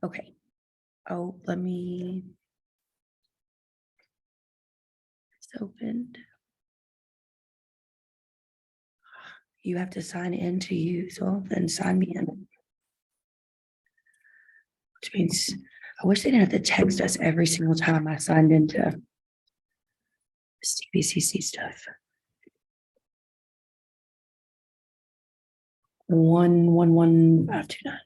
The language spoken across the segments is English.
Okay. Oh, let me. It's opened. You have to sign in to use, well, then sign me in. Which means, I wish they didn't have to text us every single time I signed into this TVCC stuff. 111529.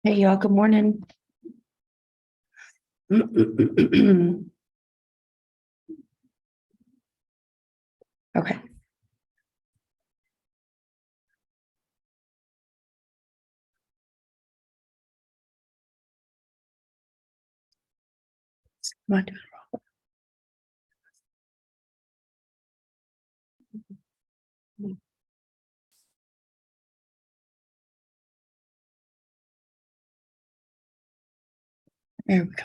Hey, y'all, good morning. Okay. What am I doing wrong? There we go.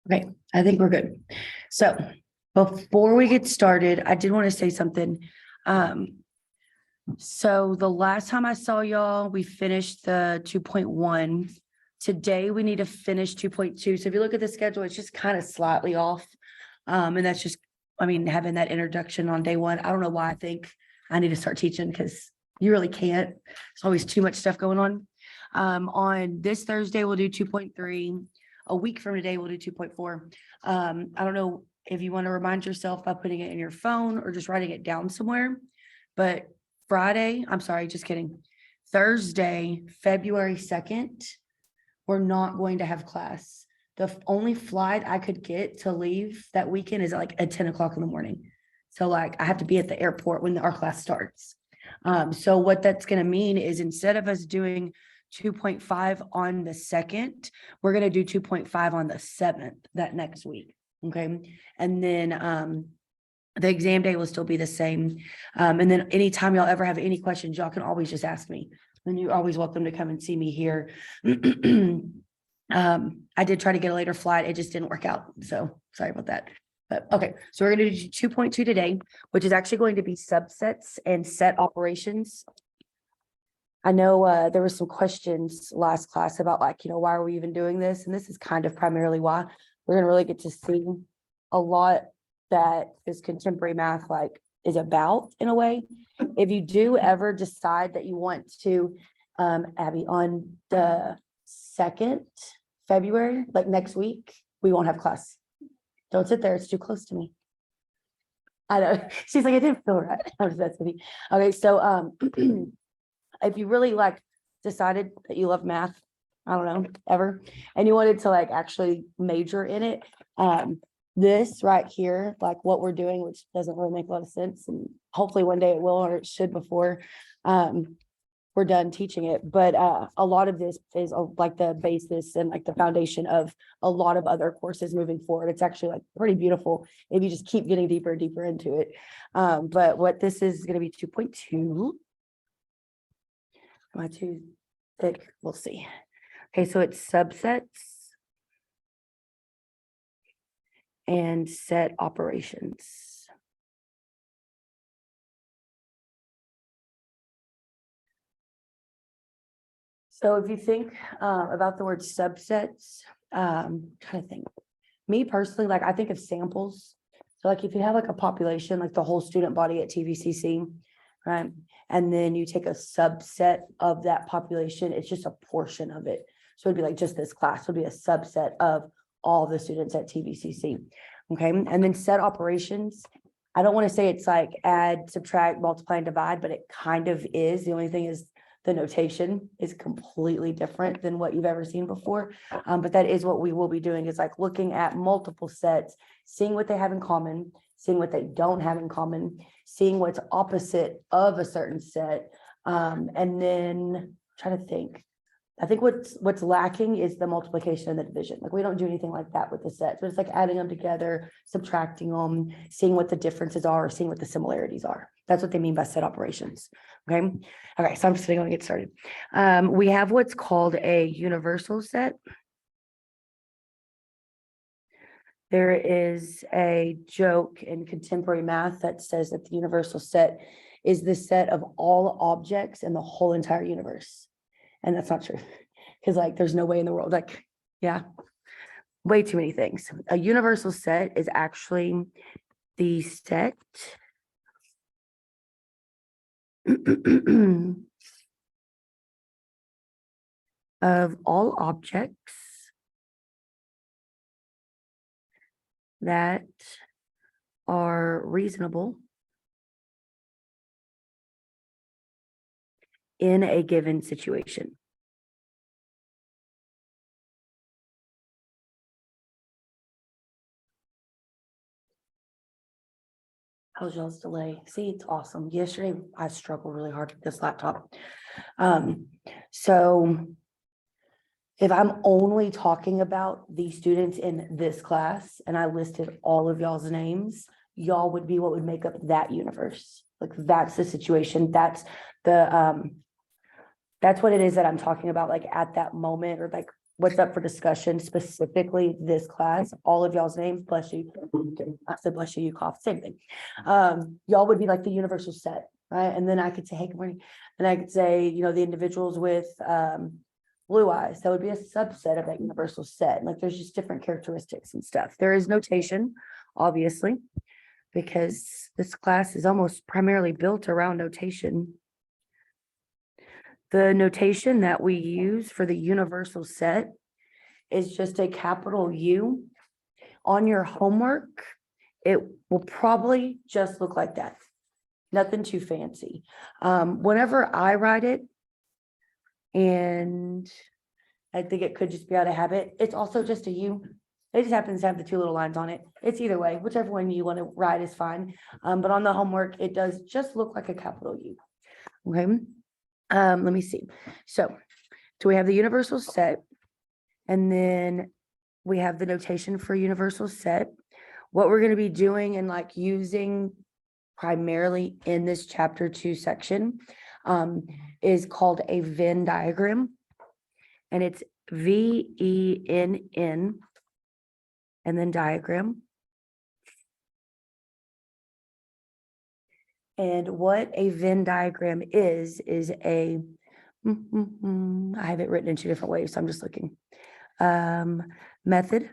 Okay, I think we're good. So before we get started, I did want to say something. So the last time I saw y'all, we finished the 2.1. Today, we need to finish 2.2. So if you look at the schedule, it's just kind of slightly off. And that's just, I mean, having that introduction on day one. I don't know why I think I need to start teaching because you really can't. There's always too much stuff going on. On this Thursday, we'll do 2.3. A week from today, we'll do 2.4. I don't know if you want to remind yourself by putting it in your phone or just writing it down somewhere. But Friday, I'm sorry, just kidding. Thursday, February 2nd, we're not going to have class. The only flight I could get to leave that weekend is like at 10 o'clock in the morning. So like I have to be at the airport when our class starts. So what that's going to mean is instead of us doing 2.5 on the 2nd, we're going to do 2.5 on the 7th that next week. Okay. And then the exam day will still be the same. And then anytime y'all ever have any questions, y'all can always just ask me. And you're always welcome to come and see me here. I did try to get a later flight. It just didn't work out. So sorry about that. But okay, so we're going to do 2.2 today, which is actually going to be subsets and set operations. I know there were some questions last class about like, why are we even doing this? And this is kind of primarily why. We're going to really get to see a lot that this contemporary math like is about in a way. If you do ever decide that you want to, Abby, on the 2nd February, like next week, we won't have class. Don't sit there, it's too close to me. I know, she's like, it didn't feel right. That's me. Okay, so if you really like decided that you love math, I don't know, ever, and you wanted to like actually major in it, this right here, like what we're doing, which doesn't really make a lot of sense, and hopefully one day it will, or it should before we're done teaching it. But a lot of this is like the basis and like the foundation of a lot of other courses moving forward. It's actually like pretty beautiful if you just keep getting deeper and deeper into it. But what this is going to be 2.2. Am I too thick? We'll see. Okay, so it's subsets and set operations. So if you think about the word subsets, trying to think. Me personally, like I think of samples. So like if you have like a population, like the whole student body at TVCC, right? And then you take a subset of that population, it's just a portion of it. So it'd be like just this class would be a subset of all the students at TVCC. Okay, and then set operations. I don't want to say it's like add, subtract, multiply, and divide, but it kind of is. The only thing is the notation is completely different than what you've ever seen before. But that is what we will be doing, is like looking at multiple sets, seeing what they have in common, seeing what they don't have in common, seeing what's opposite of a certain set. And then try to think. I think what's lacking is the multiplication and the division. Like we don't do anything like that with the sets, but it's like adding them together, subtracting them, seeing what the differences are, or seeing what the similarities are. That's what they mean by set operations. Okay. Okay. So I'm just going to get started. We have what's called a universal set. There is a joke in contemporary math that says that the universal set is the set of all objects in the whole entire universe. And that's not true, because like there's no way in the world, like, yeah, way too many things. A universal set is actually the set of all objects that are reasonable in a given situation. How's y'all's delay? See, it's awesome. Yesterday, I struggled really hard with this laptop. So if I'm only talking about the students in this class and I listed all of y'all's names, y'all would be what would make up that universe. Like that's the situation. That's the, that's what it is that I'm talking about, like at that moment, or like what's up for discussion, specifically this class, all of y'all's names, bless you. I said, bless you, you cough, same thing. Y'all would be like the universal set, right? And then I could say, hey, good morning. And I could say, you know, the individuals with blue eyes, that would be a subset of that universal set. Like there's just different characteristics and stuff. There is notation, obviously, because this class is almost primarily built around notation. The notation that we use for the universal set is just a capital U. On your homework, it will probably just look like that. Nothing too fancy. Whenever I write it, and I think it could just be out of habit, it's also just a U. It just happens to have the two little lines on it. It's either way, whichever one you want to write is fine. But on the homework, it does just look like a capital U. Okay. Let me see. So we have the universal set, and then we have the notation for universal set. What we're going to be doing and like using primarily in this chapter 2 section is called a Venn diagram, and it's VENN and then diagram. And what a Venn diagram is a, I have it written in 2 different ways, so I'm just looking. Method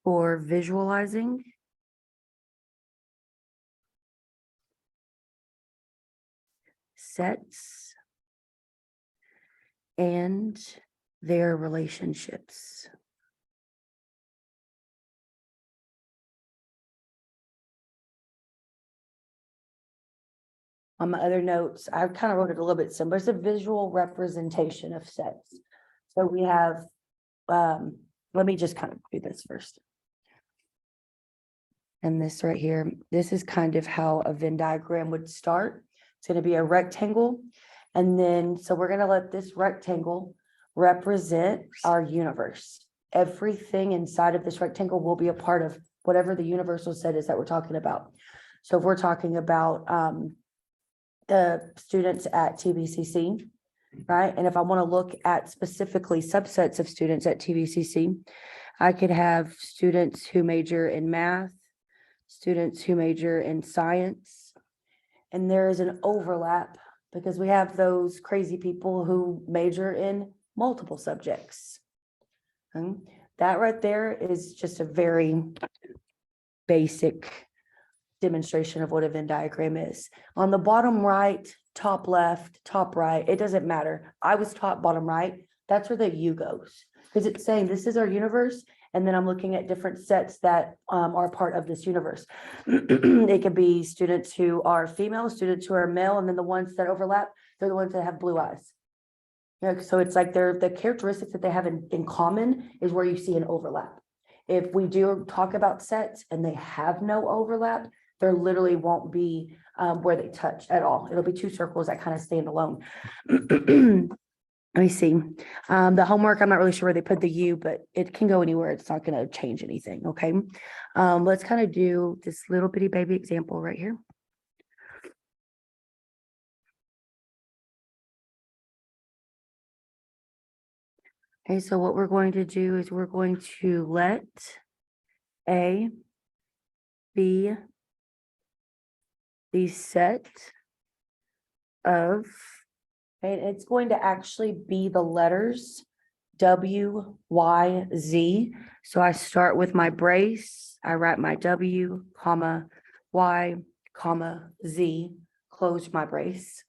for visualizing sets and their relationships. On my other notes, I kind of wrote it a little bit similar. It's a visual representation of sets. So we have, let me just kind of do this first. And this right here, this is kind of how a Venn diagram would start. It's going to be a rectangle. And then, so we're going to let this rectangle represent our universe. Everything inside of this rectangle will be a part of whatever the universal set is that we're talking about. So if we're talking about the students at TVCC, right? And if I want to look at specifically subsets of students at TVCC, I could have students who major in math, students who major in science, and there is an overlap because we have those crazy people who major in multiple subjects. And that right there is just a very basic demonstration of what a Venn diagram is. On the bottom right, top left, top right, it doesn't matter. I was taught bottom right. That's where the U goes, because it's saying this is our universe And then I'm looking at different sets that are part of this universe. It could be students who are female, students who are male, and then the ones that overlap, they're the ones that have blue eyes. Yeah, so it's like the characteristics that they have in common is where you see an overlap. If we do talk about sets and they have no overlap, there literally won't be where they touch at all. It'll be two circles that kind of stand alone. Let me see. The homework, I'm not really sure where they put the U, but it can go anywhere. It's not going to change anything. Okay. Let's kind of do this little bitty baby example right here. Okay, so what we're going to do is we're going to let A be the set of, okay, it's going to actually be the letters W, Y, Z. So I start with my brace, I write my W, comma, Y, comma, Z, close my brace.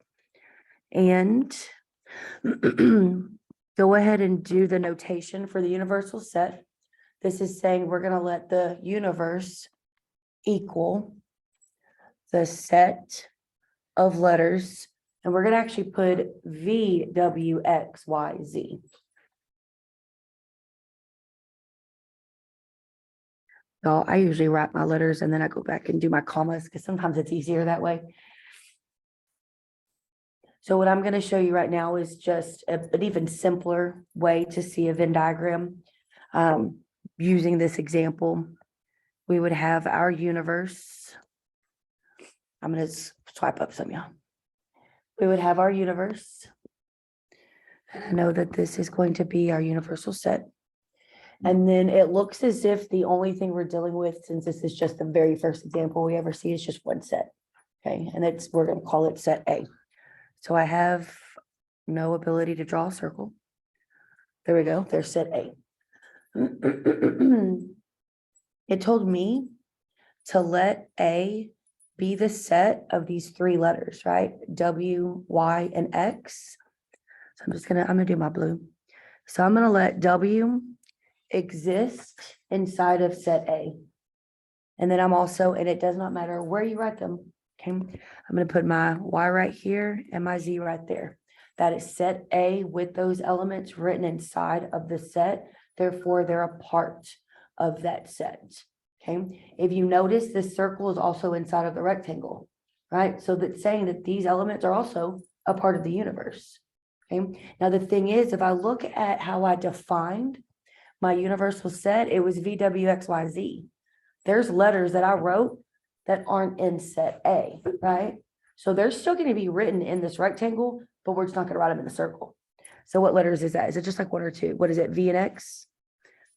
And go ahead and do the notation for the universal set. This is saying we're going to let the universe equal the set of letters, and we're going to actually put V, W, X, Y, Z. So I usually write my letters and then I go back and do my commas because sometimes it's easier that way. So what I'm going to show you right now is just an even simpler way to see a Venn diagram. Using this example, we would have our universe. I'm going to swipe up some, yeah. We would have our universe. I know that this is going to be our universal set. And then it looks as if the only thing we're dealing with, since this is just the very first example we ever see, is just one set. Okay, and we're going to call it set A. So I have no ability to draw a circle. There we go. There's set A. It told me to let A be the set of these three letters, right? W, Y, and X. So I'm gonna do my blue. So I'm gonna let W exist inside of set A. And then I'm also, and it does not matter where you write them. Okay, I'm going to put my Y right here and my Z right there. That is set A with those elements written inside of the set. Therefore, they're a part of that set. Okay, if you notice, this circle is also inside of the rectangle, right? So that's saying that these elements are also a part of the universe. Okay, now the thing is, if I look at how I defined my universal set, it was VWXYZ. There's letters that I wrote that aren't in set A, right? So they're still going to be written in this rectangle, but we're just not going to write them in the circle. So what letters is that? Is it just like one or two? What is it? V and X?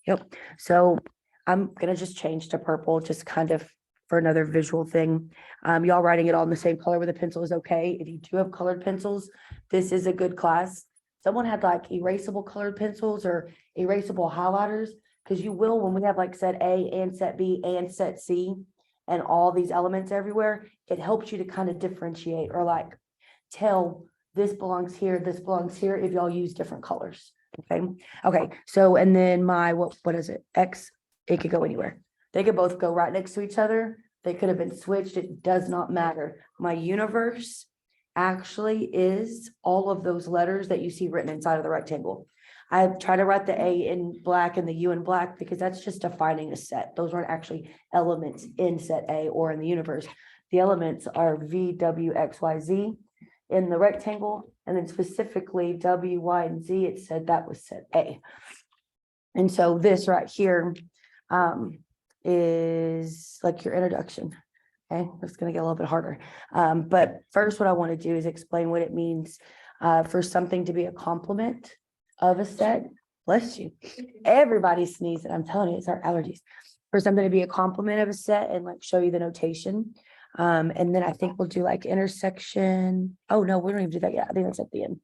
Yep. So I'm going to just change to purple, just kind of for another visual thing. Y'all writing it all in the same color with a pencil is okay. If you do have colored pencils, this is a good class. Someone had like erasable colored pencils or erasable highlighters, because you will, when we have like set A and set B and set C and all these elements everywhere, it helps you to kind of differentiate or like tell this belongs here, this belongs here if y'all use different colors. Okay. So, and then my, what is it? X, it could go anywhere. They could both go right next to each other. They could have been switched. It does not matter. My universe actually is all of those letters that you see written inside of the rectangle. I try to write the A in black and the U in black because that's just defining a set. Those aren't actually elements in set A or in the universe. The elements are V, W, X, Y, Z in the rectangle, and then specifically W, Y, and Z, it said that was set A. And so this right here is like your introduction. Okay, it's going to get a little bit harder. But first, what I want to do is explain what it means for something to be a complement of a set. Bless you. Everybody's sneezing. I'm telling you, it's our allergies. For something to be a complement of a set and like show you the notation. And then I think we'll do like intersection. Oh no, we don't even do that yet. I think that's at the end.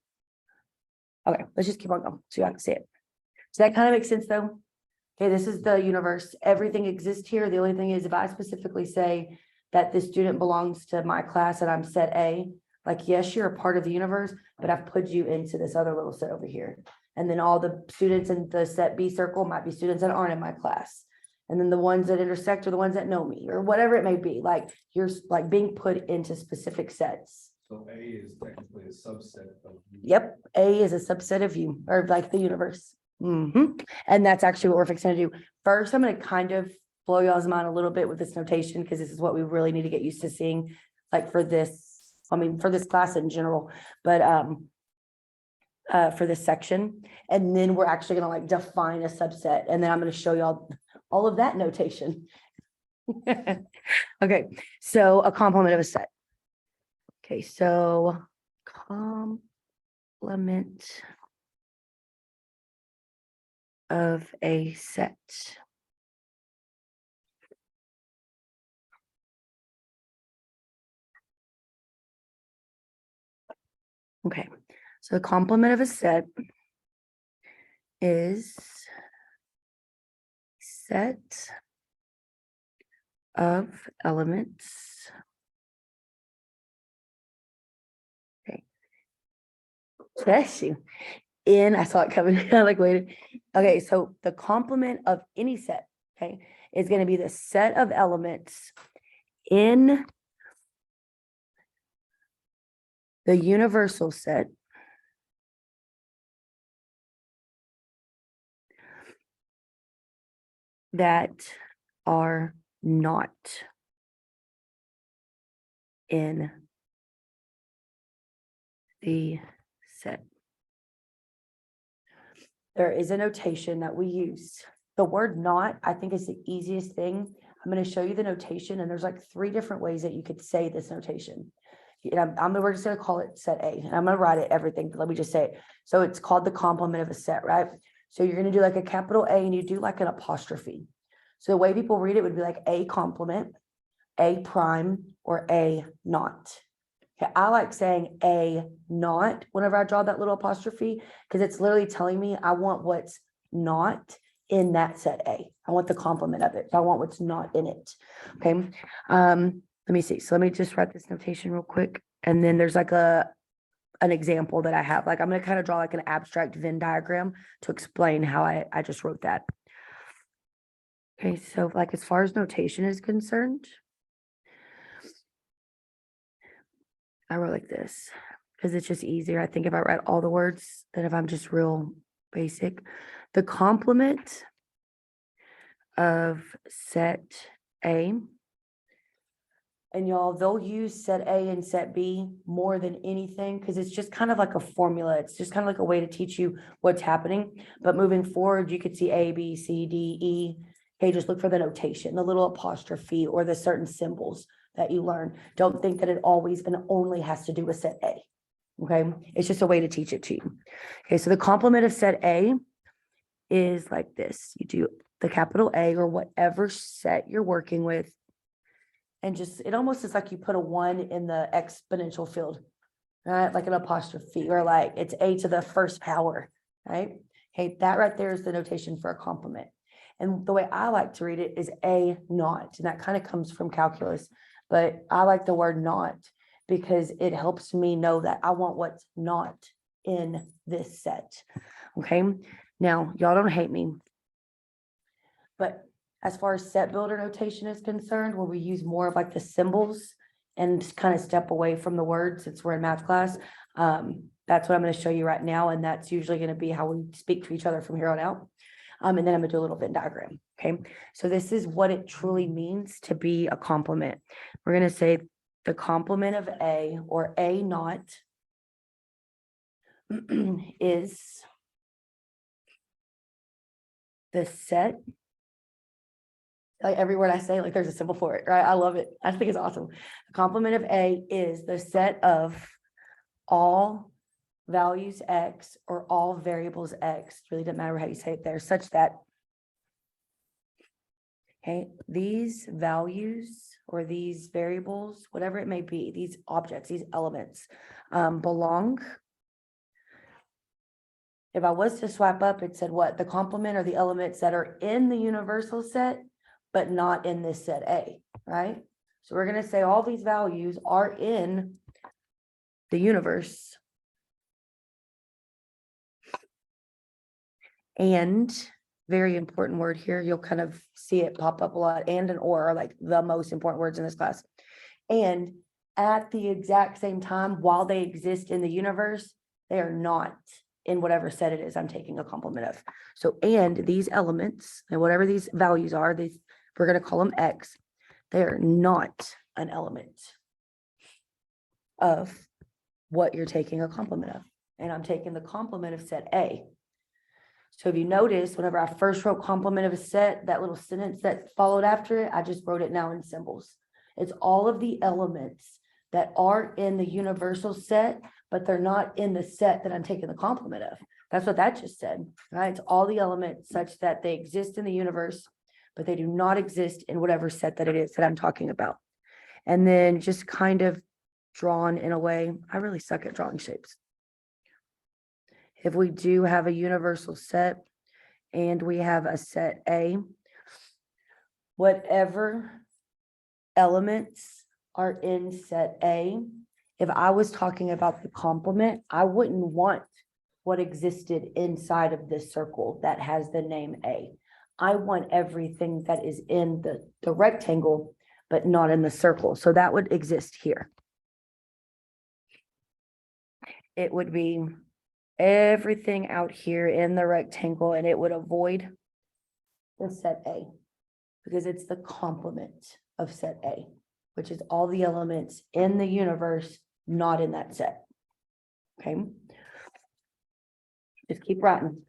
Okay, let's just keep on going so you can see it. Does that kind of make sense though? Okay, this is the universe. Everything exists here. The only thing is if I specifically say that this student belongs to my class and I'm set A, like, yes, you're a part of the universe, but I've put you into this other little set over here. And then all the students in the set B circle might be students that aren't in my class. And then the ones that intersect are the ones that know me, or whatever it may be, like you're like being put into specific sets. So A is technically a subset of. Yep, A is a subset of you, or like the universe. And that's actually what we're fixing to do. First, I'm gonna kind of blow y'all's mind a little bit with this notation, because this is what we really need to get used to seeing, like for this, I mean, for this class in general, but for this section. And then we're actually gonna like define a subset, and then I'm gonna show y'all all of that notation. Okay, so a complement of a set. Okay, so complement of a set. Okay, so the complement of a set is set of elements. Okay. Bless you. I saw it coming. I like waited. Okay, so the complement of any set, okay, is going to be the set of elements in the universal set that are not in the set. There is a notation that we use. The word not, I think, is the easiest thing. I'm going to show you the notation, and there's like 3 different ways that you could say this notation. And we're just going to call it set A, and I'm going to write it everything, but let me just say it. So it's called the complement of a set, right? So you're going to do like a capital A, and you do like an apostrophe. So the way people read it would be like A complement, A prime, or A not. Okay, I like saying A not whenever I draw that little apostrophe, because it's literally telling me I want what's not in that set A. I want the complement of it. I want what's not in it. Okay. Let me see. So let me just write this notation real quick. And then there's like an example that I have. Like I'm going to kind of draw like an abstract Venn diagram to explain how I just wrote that. Okay, so like as far as notation is concerned, I wrote like this because it's just easier. I think if I write all the words than if I'm just real basic. The complement of set A, and y'all, they'll use set A and set B more than anything because it's just kind of like a formula. It's just kind of like a way to teach you what's happening. But moving forward, you could see A, B, C, D, E. Okay, just look for the notation, the little apostrophe or the certain symbols that you learn. Don't think that it always and only has to do with set A. Okay, it's just a way to teach it to you. Okay, so the complement of set A is like this. You do the capital A or whatever set you're working with. And just, it almost is like you put a 1 in the exponential field, right? Like an apostrophe, or like it's A to the first power, right? Okay, that right there is the notation for a complement. And the way I like to read it is A not, and that kind of comes from calculus, but I like the word not because it helps me know that I want what's not in this set. Okay, now y'all don't hate me, but as far as set builder notation is concerned, where we use more of like the symbols and just kind of step away from the words since we're in math class, that's what I'm going to show you right now. And that's usually going to be how we speak to each other from here on out. And then I'm gonna do a little Venn diagram. Okay, so this is what it truly means to be a complement. We're gonna say the complement of A or A not is the set. Like every word I say, like there's a symbol for it, right? I love it. I think it's awesome. The complement of A is the set of all values X or all variables X. It really doesn't matter how you say it there, such that, okay, these values or these variables, whatever it may be, these objects, these elements, belong. If I was to swipe up, it said what? The complement or the elements that are in the universal set, but not in this set A, right? So we're going to say all these values are in the universe And very important word here, you'll kind of see it pop up a lot, and and or are like the most important words in this class. And at the exact same time, while they exist in the universe, they are not in whatever set it is I'm taking a complement of. So, and these elements and whatever these values are, these, we're gonna call them X, they are not an element of what you're taking a complement of. And I'm taking the complement of set A. So if you notice, whenever I first wrote complement of a set, that little sentence that followed after it, I just wrote it now in symbols. It's all of the elements that are in the universal set, but they're not in the set that I'm taking the complement of. That's what that just said, right? It's all the elements such that they exist in the universe, but they do not exist in whatever set that it is that I'm talking about. And then just kind of drawn in a way, I really suck at drawing shapes. If we do have a universal set and we have a set A, whatever elements are in set A, if I was talking about the complement, I wouldn't want what existed inside of this circle that has the name A. I want everything that is in the rectangle, but not in the circle. So that would exist here. It would be everything out here in the rectangle, and it would avoid the set A because it's the complement of set A, which is all the elements in the universe, not in that set. Okay. Just keep writing.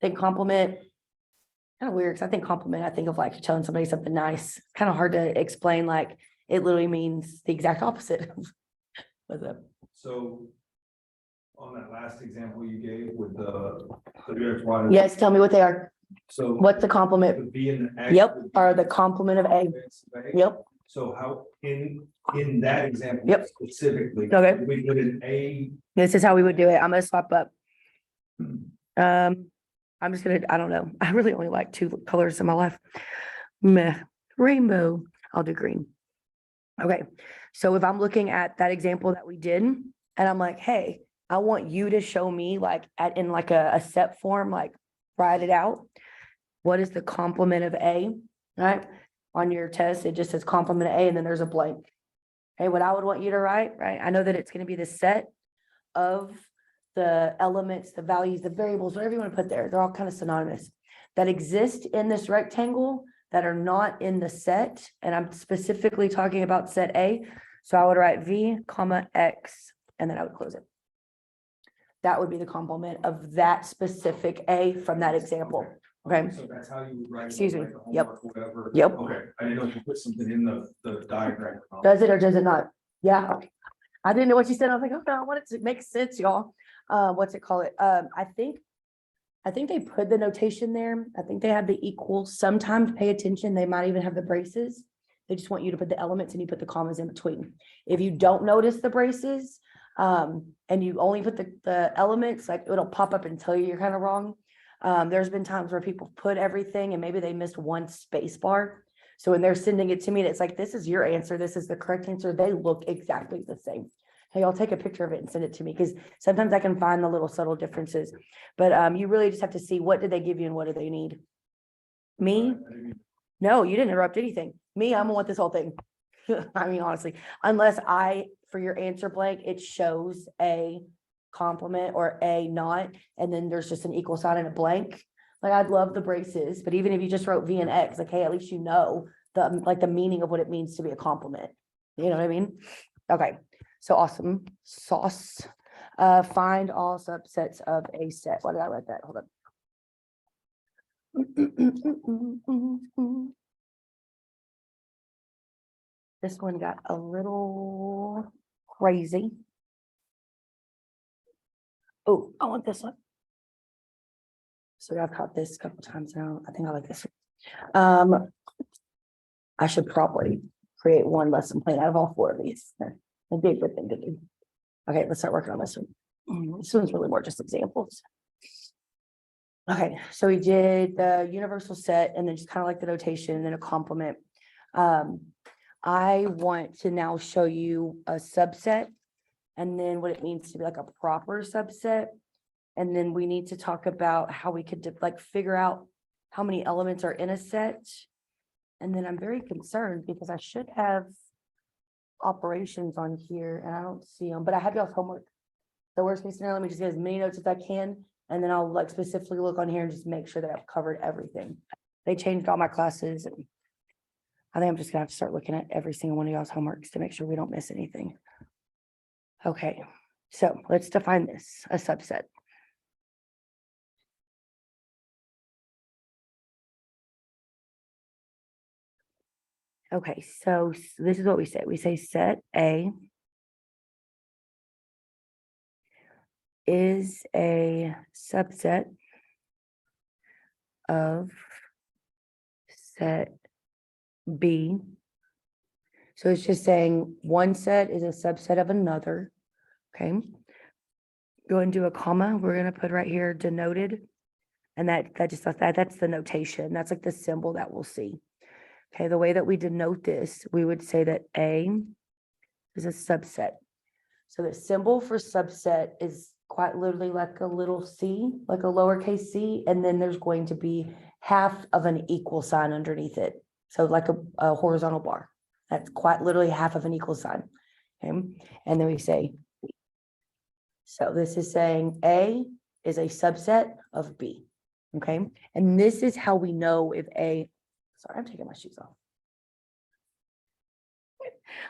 Think complement, kind of weird because I think compliment, I think of like telling somebody something nice. Kind of hard to explain, like it literally means the exact opposite. What's up? So on that last example you gave with the WXY. Yes, tell me what they are. So. What's the complement? The B and the X. Yep, would be are the complement of A. complements of A. Yep. So how, in that example. Yep. Specifically. Okay. We put an A. This is how we would do it. I'm gonna swap up. I'm just gonna, I don't know. I really only like two colors in my life. Meh, rainbow. I'll do green. Okay, so if I'm looking at that example that we did, and I'm like, hey, I want you to show me like in like a set form, like write it out. What is the complement of A, right? On your test, it just says complement of A, and then there's a blank. Okay, what I would want you to write, right? I know that it's gonna be the set of the elements, the values, the variables, whatever you want to put there. They're all kind of synonymous that exist in this rectangle that are not in the set. And I'm specifically talking about set A. So I would write V, comma, X, and then I would close it. That would be the complement of that specific A from that example. Okay. So that's how you would write. Excuse me. like the Yep. homework or Whatever. Yep. Okay, I didn't know if you put something in the diagram. Does it or does it not? Yeah. I didn't know what you said. I was like, oh no, I want it to make sense, y'all. What's it called? I think they put the notation there. I think they have the equals. Sometimes pay attention. They might even have the braces. They just want you to put the elements and you put the commas in between. If you don't notice the braces, and you only put the elements, like it'll pop up and tell you you're kind of wrong. There's been times where people put everything and maybe they missed one space bar. So when they're sending it to me, it's like, this is your answer. This is the correct answer. They look exactly the same. Hey, I'll take a picture of it and send it to me because sometimes I can find the little subtle differences. But you really just have to see what did they give you and what do they need. Me? No, you didn't interrupt anything. Me, I'm gonna want this whole thing. I mean, honestly, unless for your answer blank, it shows a complement or a not, and then there's just an equal sign and a blank. Like I'd love the braces, but even if you just wrote V and X, like, hey, at least you know the meaning of what it means to be a complement. You know what I mean? Okay. So awesome sauce. Find all subsets of a set. Why did I write that? Hold on. This one got a little crazy. Oh, I want this one. So I've caught this a couple times now. I think I like this one. I should probably create one lesson plan out of all four of these. A big good thing to do. Okay, let's start working on this one. This one's really more just examples. Okay, so we did the universal set and then just kind of like the notation and then a complement. I want to now show you a subset and then what it means to be like a proper subset And then we need to talk about how we could like figure out how many elements are in a set. And then I'm very concerned because I should have operations on here and I don't see them, but I have y'all's homework. The worst case scenario, let me just get as many notes as I can, and then I'll like specifically look on here and just make sure that I've covered everything. They changed all my classes and I think I'm just gonna have to start looking at every single one of y'all's homeworks to make sure we don't miss anything. Okay, so let's define this, a subset. Okay, so this is what we say. We say set A is a subset of set B. So it's just saying one set is a subset of another. Okay. Go and do a comma. We're gonna put right here denoted. And that's the notation. That's like the symbol that we'll see. Okay, the way that we denote this, we would say that A is a subset. So the symbol for subset is quite literally like a little c, like a lowercase c, and then there's going to be half of an equal sign underneath it. So like a horizontal bar. That's quite literally half of an equal sign. Okay, and then we say, so this is saying A is a subset of B. Okay, and this is how we know if A, sorry, I'm taking my shoes off.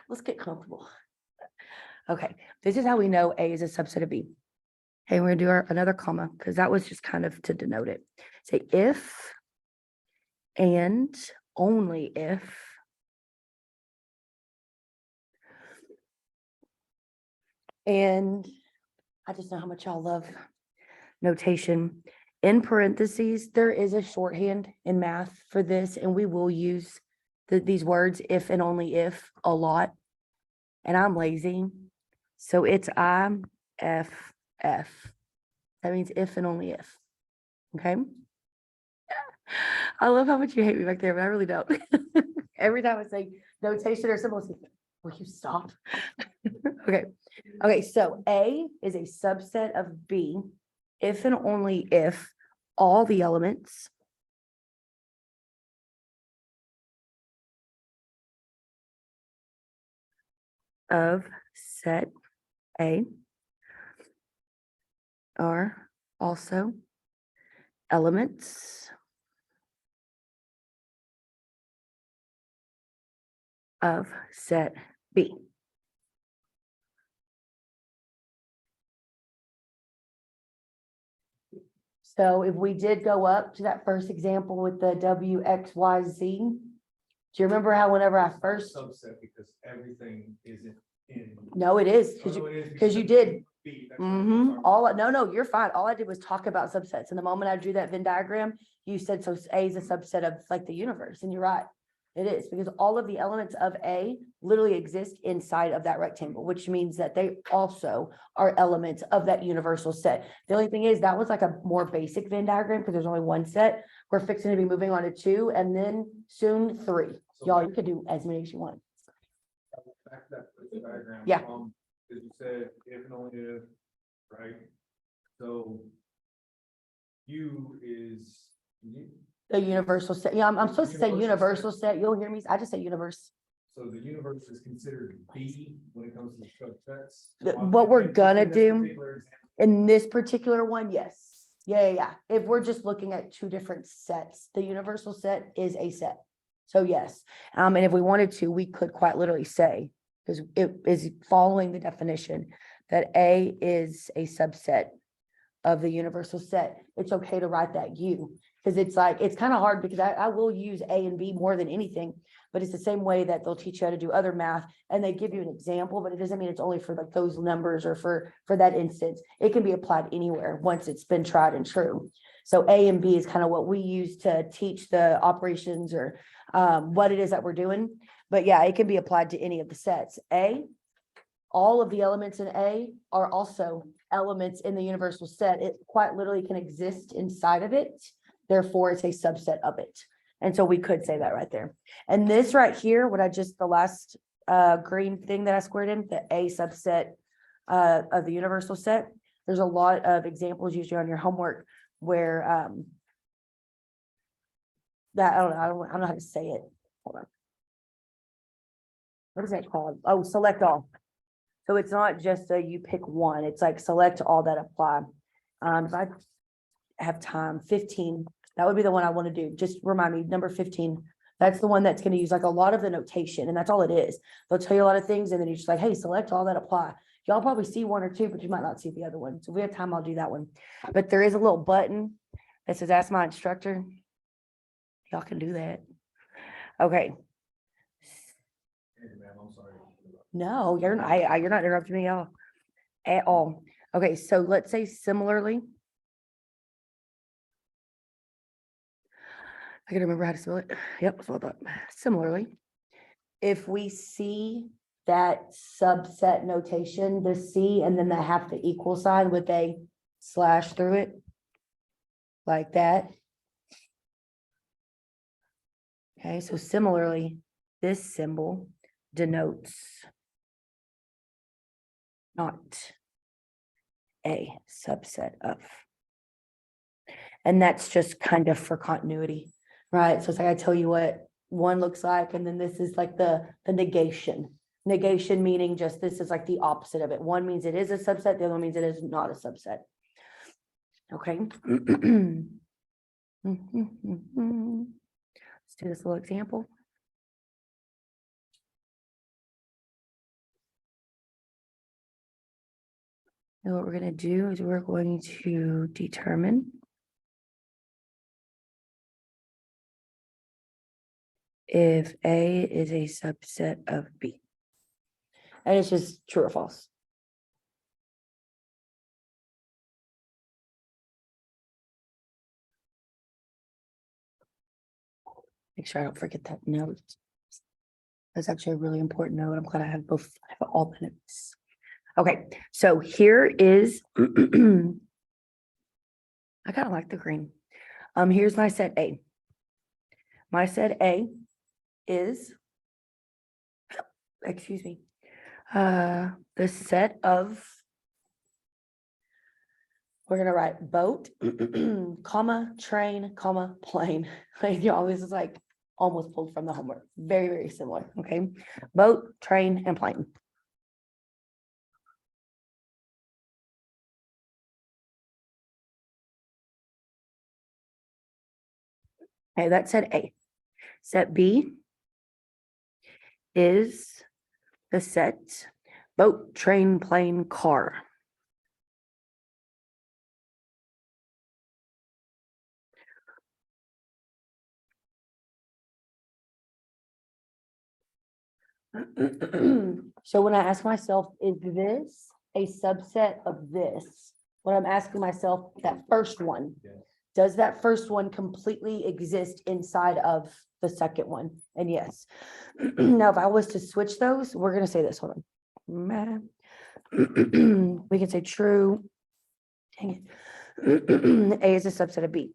Let's get comfortable. Okay, this is how we know A is a subset of B. Okay, we're gonna do another comma because that was just kind of to denote it. Say if and only if and I just know how much y'all love notation. In parentheses, there is a shorthand in math for this, and we will use these words if and only if a lot. And I'm lazy, so it's IFF. That means if and only if. Okay. I love how much you hate me back there, but I really don't. Every time I say notation or symbol, will you stop? Okay. Okay, so A is a subset of B if and only if all the elements of set A are also elements of set B. So if we did go up to that first example with the W, X, Y, Z, do you remember how whenever I first, Subset because everything isn't in. no, it is, Oh, no, it is because you it's did. B, that's what I'm talking about. No, you're fine. All I did was talk about subsets. And the moment I drew that Venn diagram, you said, so A is a subset of like the universe. And you're right. It is because all of the elements of A literally exist inside of that rectangle, which means that they also are elements of that universal set. The only thing is that was like a more basic Venn diagram because there's only one set. We're fixing to be moving on to 2 and then soon 3. So Y'all, you could do as many as you want. back to that first diagram. Yeah. Because you said if and only if, right? So U is. The universal set. Yeah, I'm supposed to say universal set. You'll hear me. I just say universe. So the universe is considered B when it comes to subsets. What we're gonna In this do particular example, in this particular one, yes. Yeah. If we're just looking at 2 different sets, the universal set is a set. So yes, and if we wanted to, we could quite literally say, because it is following the definition that A is a subset of the universal set. It's okay to write that U, because it's like, it's kind of hard because I will use A and B more than anything, but it's the same way that they'll teach you how to do other math and they give you an example, but it doesn't mean it's only for like those numbers or for that instance. It can be applied anywhere once it's been tried and true. So A and B is kind of what we use to teach the operations or what it is that we're doing. But yeah, it can be applied to any of the sets. All of the elements in A are also elements in the universal set. It quite literally can exist inside of it. Therefore, it's a subset of it. And so we could say that right there. And this right here, the last green thing that I squared in, the A subset of the universal set, there's a lot of examples usually on your homework where, that, I don't know how to say it. Hold on. What is that called? Oh, select all. So it's not just a you pick one, it's like select all that apply. If I have time, 15, that would be the one I want to do. Just remind me, number 15. That's the one that's going to use like a lot of the notation, and that's all it is. They'll tell you a lot of things, and then you're just like, hey, select all that apply. Y'all probably see one or two, but you might not see the other one. So if we have time, I'll do that one. But there is a little button that says ask my instructor. Y'all can do that. Okay. Hey, ma'am, I'm sorry. No, you're not, you're not interrupting me at all. Okay, so let's say similarly. I can remember how to spell it. Yep, that's what I thought. Similarly, if we see that subset notation, the C and then the half the equal sign with a slash through it, like that. Okay, so similarly, this symbol denotes not a subset of. And that's just kind of for continuity, right? So it's like I tell you what one looks like, and then this is like the negation. Negation meaning just this is like the opposite of it. One means it is a subset, the other one means it is not a subset. Okay. Let's do this little example. And what we're going to do is we're going to determine if A is a subset of B. And it's just true or false. Make sure I don't forget that note. That's actually a really important note. I'm glad I have both, I have all the notes. Okay, so here is, I kind of like the green. Here's my set A. My set A is, excuse me, the set of, we're gonna write boat, comma, train, comma, plane. Like, y'all, this is like almost pulled from the homework. Very, very similar, okay? Boat, train, and plane. Okay, that's set A. Set B is the set boat, train, plane, car. So when I ask myself, is this a subset of this? When I'm asking myself that first one, Yes. does that first one completely exist inside of the second one? And yes. Now, if I was to switch those, we're gonna say this, hold on. We can say true. Dang it. A is a subset of B.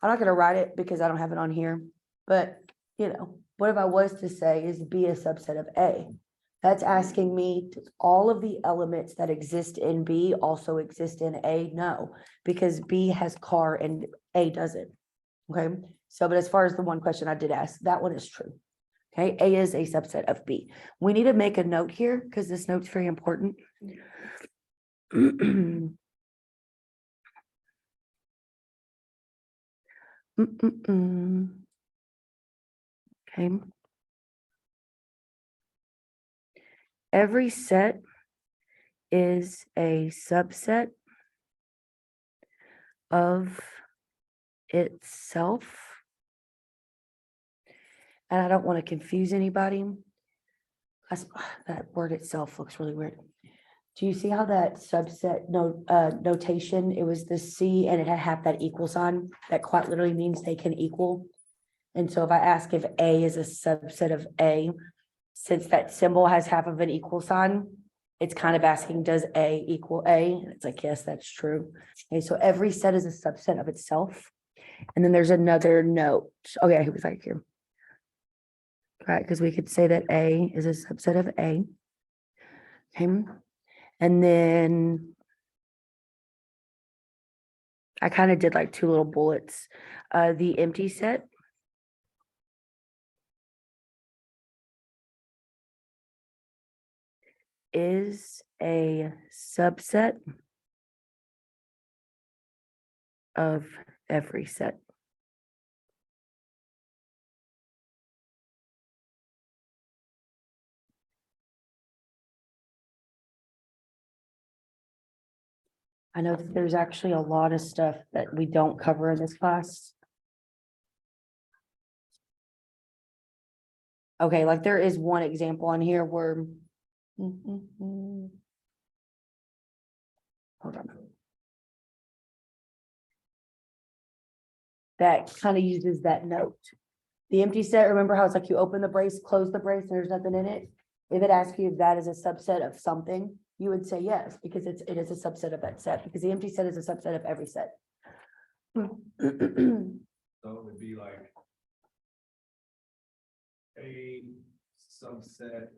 I'm not gonna write it because I don't have it on here, but you know, what if I was to say is B a subset of A? That's asking me, do all of the elements that exist in B also exist in A? No, because B has car and A doesn't. Okay, so but as far as the one question I did ask, that one is true. Okay, A is a subset of B. We need to make a note here because this note's very important. Okay. Every set is a subset of itself. And I don't want to confuse anybody. That word itself looks really weird. Do you see how that subset notation, it was the C and it had that equal sign that quite literally means they can equal. And so if I ask if A is a subset of A, since that symbol has half of an equal sign, it's kind of asking, does A equal A? And it's like, yes, that's true. Okay, so every set is a subset of itself. And then there's another note. Okay, it was like here. Right, because we could say that A is a subset of A. Okay. And then I kind of did like two little bullets. The empty set. Is a subset of every set. I know that there's actually a lot of stuff that we don't cover in this class. Okay, like there is one example on here where. Hold on. That kind of uses that note. The empty set, remember how it's like you open the brace, close the brace, and there's nothing in it? If it asks you if that is a subset of something, you would say yes, because it is a subset of that set, because the empty set is a subset of every set. So it would be like a subset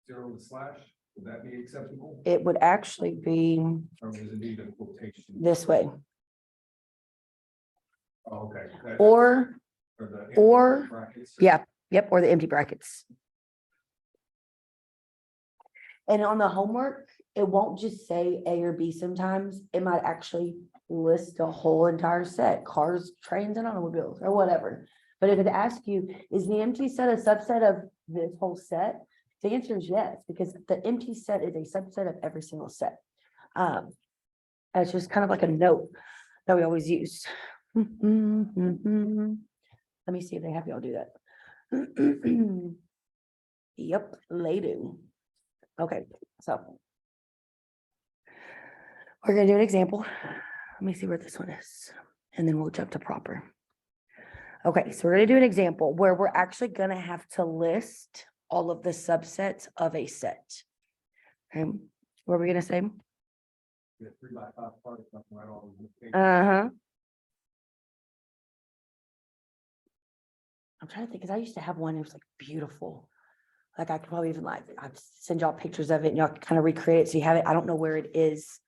0 slash, would that be acceptable? It would actually be Or does it need a quotation? this way, Oh, okay. or, the brackets. yeah, yep, or the empty brackets. And on the homework, it won't just say A or B sometimes, it might actually list a whole entire set, cars, trains, and automobiles, or whatever. But if it asks you, is the empty set a subset of this whole set? The answer is yes, because the empty set is a subset of every single set. It's just kind of like a note that we always use. Let me see if they have y'all do that. Yep, they do. Okay, so we're gonna do an example. Let me see where this one is, and then we'll jump to proper. Okay, so we're gonna do an example where we're actually gonna have to list all of the subsets of a set. Okay, what are we gonna say? Yeah, 3x5 part, something right on the page. Uh-huh. I'm trying to think, because I used to have one, it was like beautiful. Like I could probably even like, I'd send y'all pictures of it and y'all can kind of recreate it so you have it. I don't know where it is.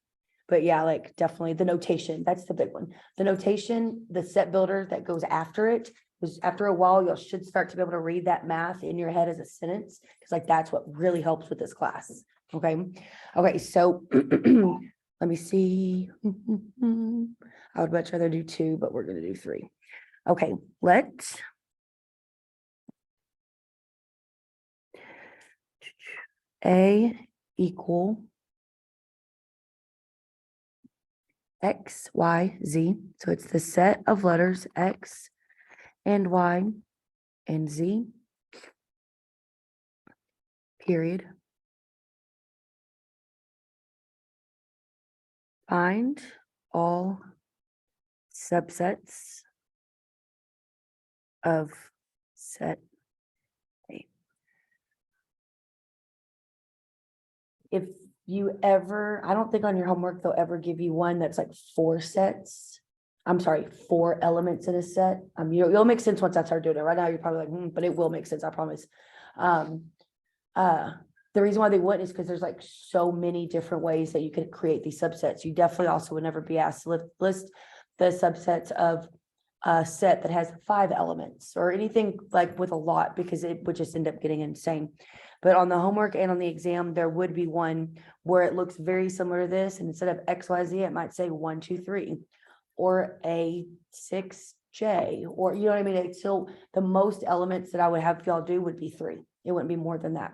But yeah, like definitely the notation, that's the big one. The notation, the set builder that goes after it, is after a while, you should start to be able to read that math in your head as a sentence. Because like that's what really helps with this class. Okay. Okay, so let me see. I would much rather do 2, but we're gonna do 3. Okay, let's. A equal X, Y, Z. So it's the set of letters X and Y and Z. Period. Find all subsets of set A. If you ever, I don't think on your homework they'll ever give you one that's like 4 sets. I'm sorry, 4 elements in a set. You'll make sense once I start doing it. Right now, you're probably like, but it will make sense, I promise. The reason why they wouldn't is because there's like so many different ways that you could create these subsets. You definitely also would never be asked to list the subsets of a set that has 5 elements or anything like with a lot, because it would just end up getting insane. But on the homework and on the exam, there would be one where it looks very similar to this, and instead of XYZ, it might say 1, 2, 3 or A6J, or you know what I mean? So the most elements that I would have y'all do would be 3. It wouldn't be more than that.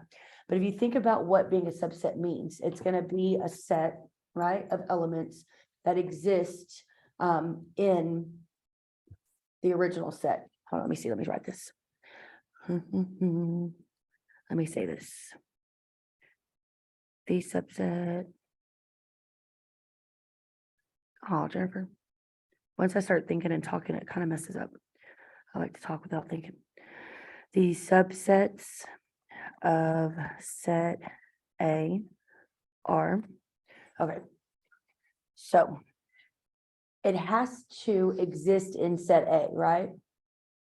But if you think about what being a subset means, it's going to be a set, right, of elements that exist in the original set. Hold on, let me see. Let me write this. Let me say this. The subset. Oh, Jennifer. Once I start thinking and talking, it kind of messes up. I like to talk without thinking. The subsets of set A are, okay. So it has to exist in set A, right?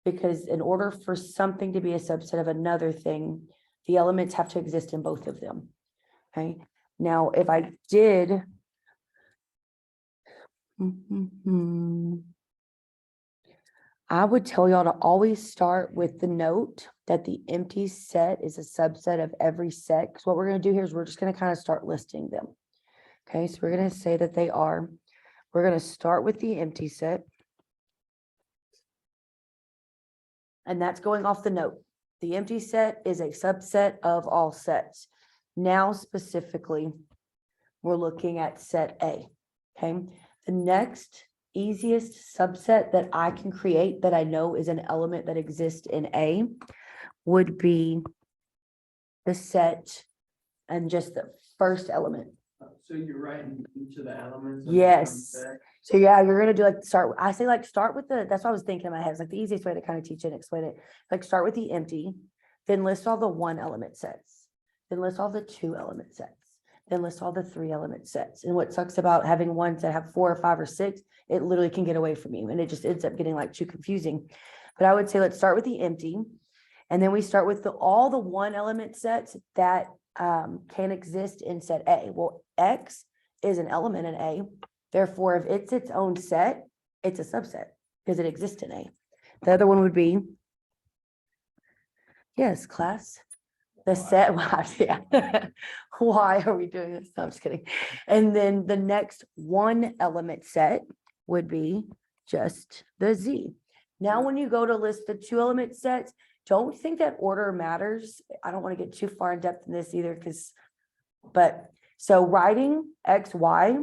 Because in order for something to be a subset of another thing, the elements have to exist in both of them. Okay, now if I did. I would tell y'all to always start with the note that the empty set is a subset of every set. Because what we're gonna do here is we're just gonna kind of start listing them. Okay, so we're gonna say that they are, we're gonna start with the empty set. And that's going off the note. The empty set is a subset of all sets. Now specifically, we're looking at set A, okay? The next easiest subset that I can create that I know is an element that exists in A would be the set and just the first element. So you're writing each of the elements? Yes. So yeah, you're gonna do like start, I say like start with that's what I was thinking in my head. It's like the easiest way to kind of teach it and explain it. Like start with the empty, then list all the 1 element sets, then list all the 2 element sets, then list all the 3 element sets. And what sucks about having ones that have 4 or 5 or 6, it literally can get away from you and it just ends up getting like too confusing. But I would say let's start with the empty. And then we start with all the 1 element sets that can exist in set A. Well, X is an element in A. Therefore, if it's its own set, it's a subset because it exists in A. The other one would be, yes, class, the set, yeah. Why are we doing this? No, I'm just kidding. And then the next 1 element set would be just the Z. Now, when you go to list the 2 element sets, don't think that order matters. I don't want to get too far in depth in this either so writing X, Y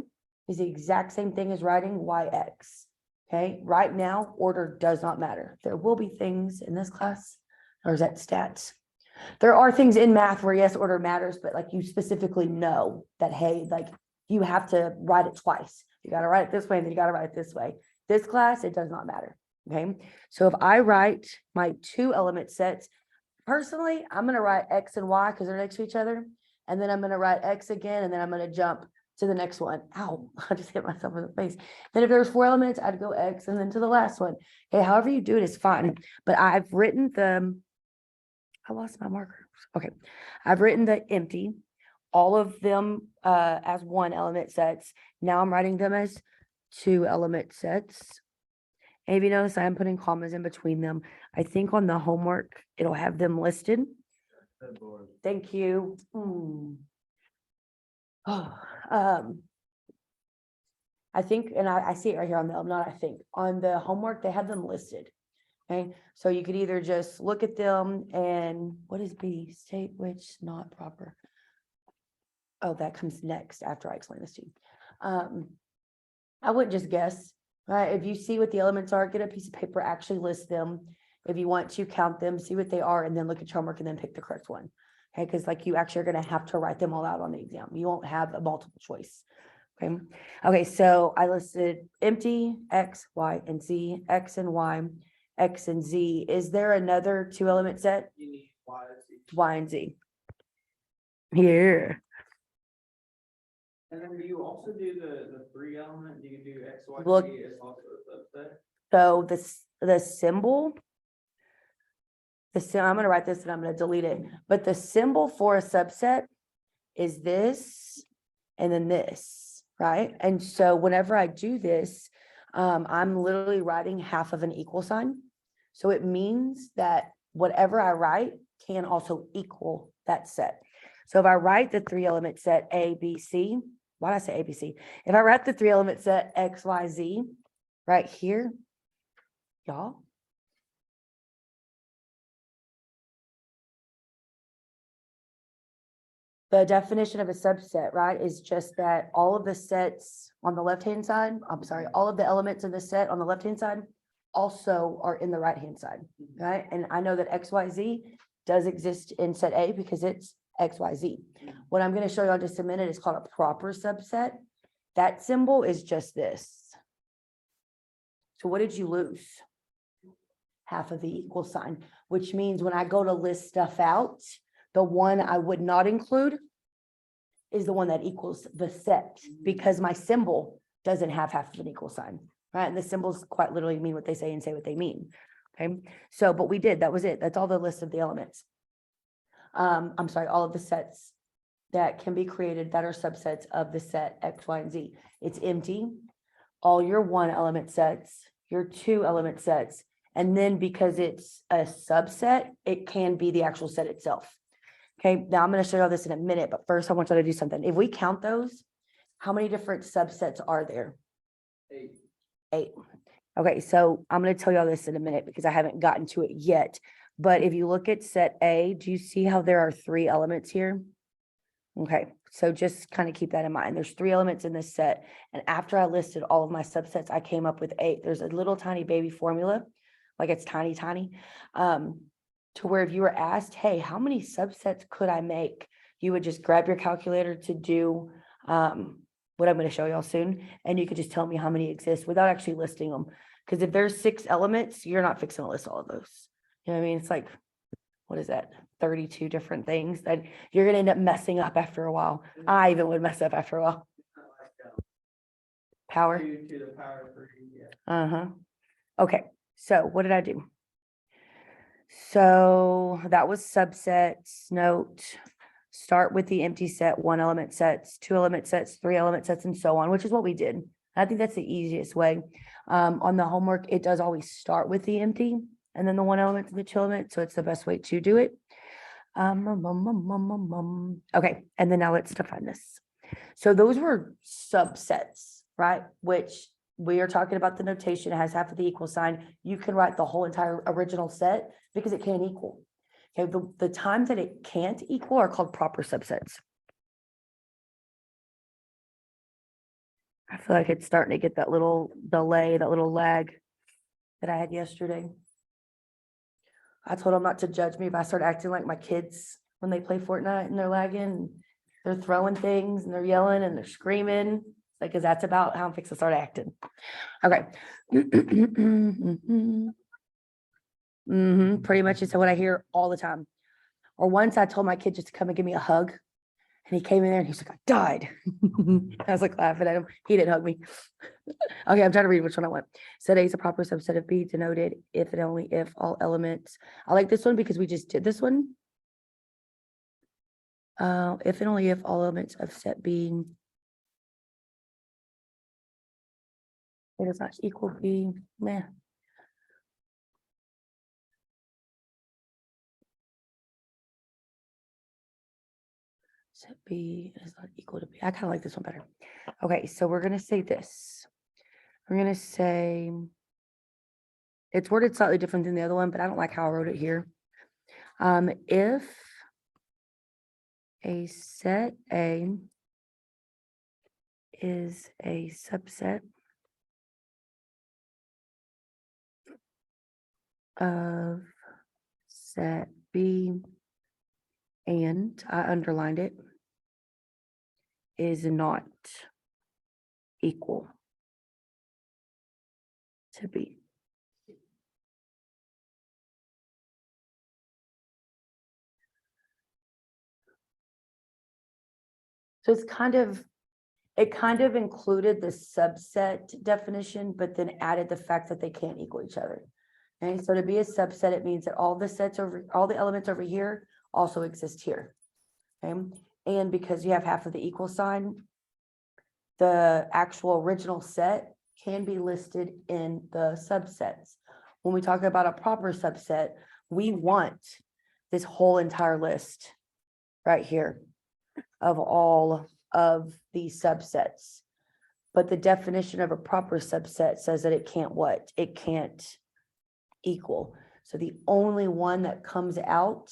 is the exact same thing as writing Y, X. Okay, right now, order does not matter. There will be things in this class, or is that stats? There are things in math where yes, order matters, but like you specifically know that, hey, like you have to write it twice. You got to write it this way, and then you got to write it this way. This class, it does not matter. Okay, so if I write my 2 element sets, personally, I'm going to write X and Y because they're next to each other. And then I'm going to write X again, and then I'm going to jump to the next one. Ow, I just hit myself in the face. Then if there's 4 elements, I'd go X and then to the last one. Okay, however you do it is fine. But I've written I lost my marker. Okay, I've written the empty, all of them as 1 element sets. Now I'm writing them as 2 element sets. And if you notice, I'm putting commas in between them. I think on the homework, it'll have them listed. Thank you. Oh, I think, and I see it right here on on the homework, they have them listed. Okay, so you could either just look at them and what is B? State which not proper. Oh, that comes next after I explain this to you. I wouldn't just guess, right? If you see what the elements are, get a piece of paper, actually list them. If you want to count them, see what they are, and then look at your homework and then pick the correct one. Okay, because like you actually are going to have to write them all out on the exam. You won't have a multiple choice. Okay. Okay, so I listed empty, X, Y, and Z, X and Y, X and Z. Is there another 2 element set? You need Y, Z. Y and Z. Here. And then do you also do the 3 element? Do you do X, Y, Look. Z as also a subset? So The symbol. I'm going to write this and I'm going to delete it. But the symbol for a subset is this and then this, right? And so whenever I do this, I'm literally writing half of an equal sign. So it means that whatever I write can also equal that set. So if I write the 3 element set A, B, C, why did I say A, B, C? If I write the 3 element set X, Y, Z right here, y'all. The definition of a subset, right, is just that all of the sets on the left-hand side, all of the elements in the set on the left-hand side also are in the right-hand side, right? And I know that XYZ does exist in set A because it's XYZ. What I'm going to show you in just a minute is called a proper subset. That symbol is just this. So what did you lose? Half of the equal sign, which means when I go to list stuff out, the one I would not include is the one that equals the set because my symbol doesn't have half of an equal sign, right? And the symbols quite literally mean what they say and say what they mean. Okay, so, but we did, that was it. That's all the list of the elements. All of the sets that can be created that are subsets of the set X, Y, and Z. It's empty. All your one element sets, your two element sets, and then because it's a subset, it can be the actual set itself. Okay, now I'm gonna show you all this in a minute, but first I want you to do something. If we count those, how many different subsets are there? 8. 8. Okay, so I'm gonna tell you all this in a minute because I haven't gotten to it yet. But if you look at set A, do you see how there are 3 elements here? Okay, so just kind of keep that in mind. There's 3 elements in this set. And after I listed all of my subsets, I came up with 8. There's a little tiny baby formula, like it's tiny, tiny. To where if you were asked, hey, how many subsets could I make? You would just grab your calculator to do what I'm going to show y'all soon. And you could just tell me how many exist without actually listing them. Because if there's 6 elements, you're not fixing to list all of those. You know what I mean? It's like, what is that? 32 different things that you're going to end up messing up after a while. I even would mess up after a while. Power. 2 to the power 3, yeah. Uh-huh. Okay, so what did I do? So that was subsets. Note, start with the empty set, 1 element sets, 2 element sets, 3 element sets, and so on, which is what we did. I think that's the easiest way. On the homework, it does always start with the empty and then the 1 element to the 2 element. So it's the best way to do it. Okay, and then now let's define this. So those were subsets, right? Which we are talking about the notation has half of the equal sign. You can write the whole entire original set because it can't equal. Okay, the times that it can't equal are called proper subsets. I feel like it's starting to get that little delay, that little lag that I had yesterday. I told them not to judge me if I start acting like my kids when they play Fortnite and they're lagging, and they're throwing things and they're yelling and they're screaming, like, cause that's about how I'm fixing to start acting. Okay. Pretty much it's what I hear all the time. Or once I told my kid just to come and give me a hug. And he came in there and he's like, I died. I was like laughing at him. He didn't hug me. Okay, I'm trying to read which one I want. Set A is a proper subset of B, denoted if and only if all elements. I like this one because we just did this one. If and only if all elements of set B. It does not equal B. Meh. Set B is not equal to B. I kind of like this one better. Okay, so we're going to say this. We're going to say, it's worded slightly different than the other one, but I don't like how I wrote it here. If a set A is a subset of set B, and I underlined it, is not equal to B. So it's it kind of included the subset definition, but then added the fact that they can't equal each other. And so to be a subset, it means that all the elements over here also exist here. Okay, and because you have half of the equal sign, the actual original set can be listed in the subsets. When we talk about a proper subset, we want this whole entire list right here of all of these subsets. But the definition of a proper subset says that it can't what? It can't equal. So the only one that comes out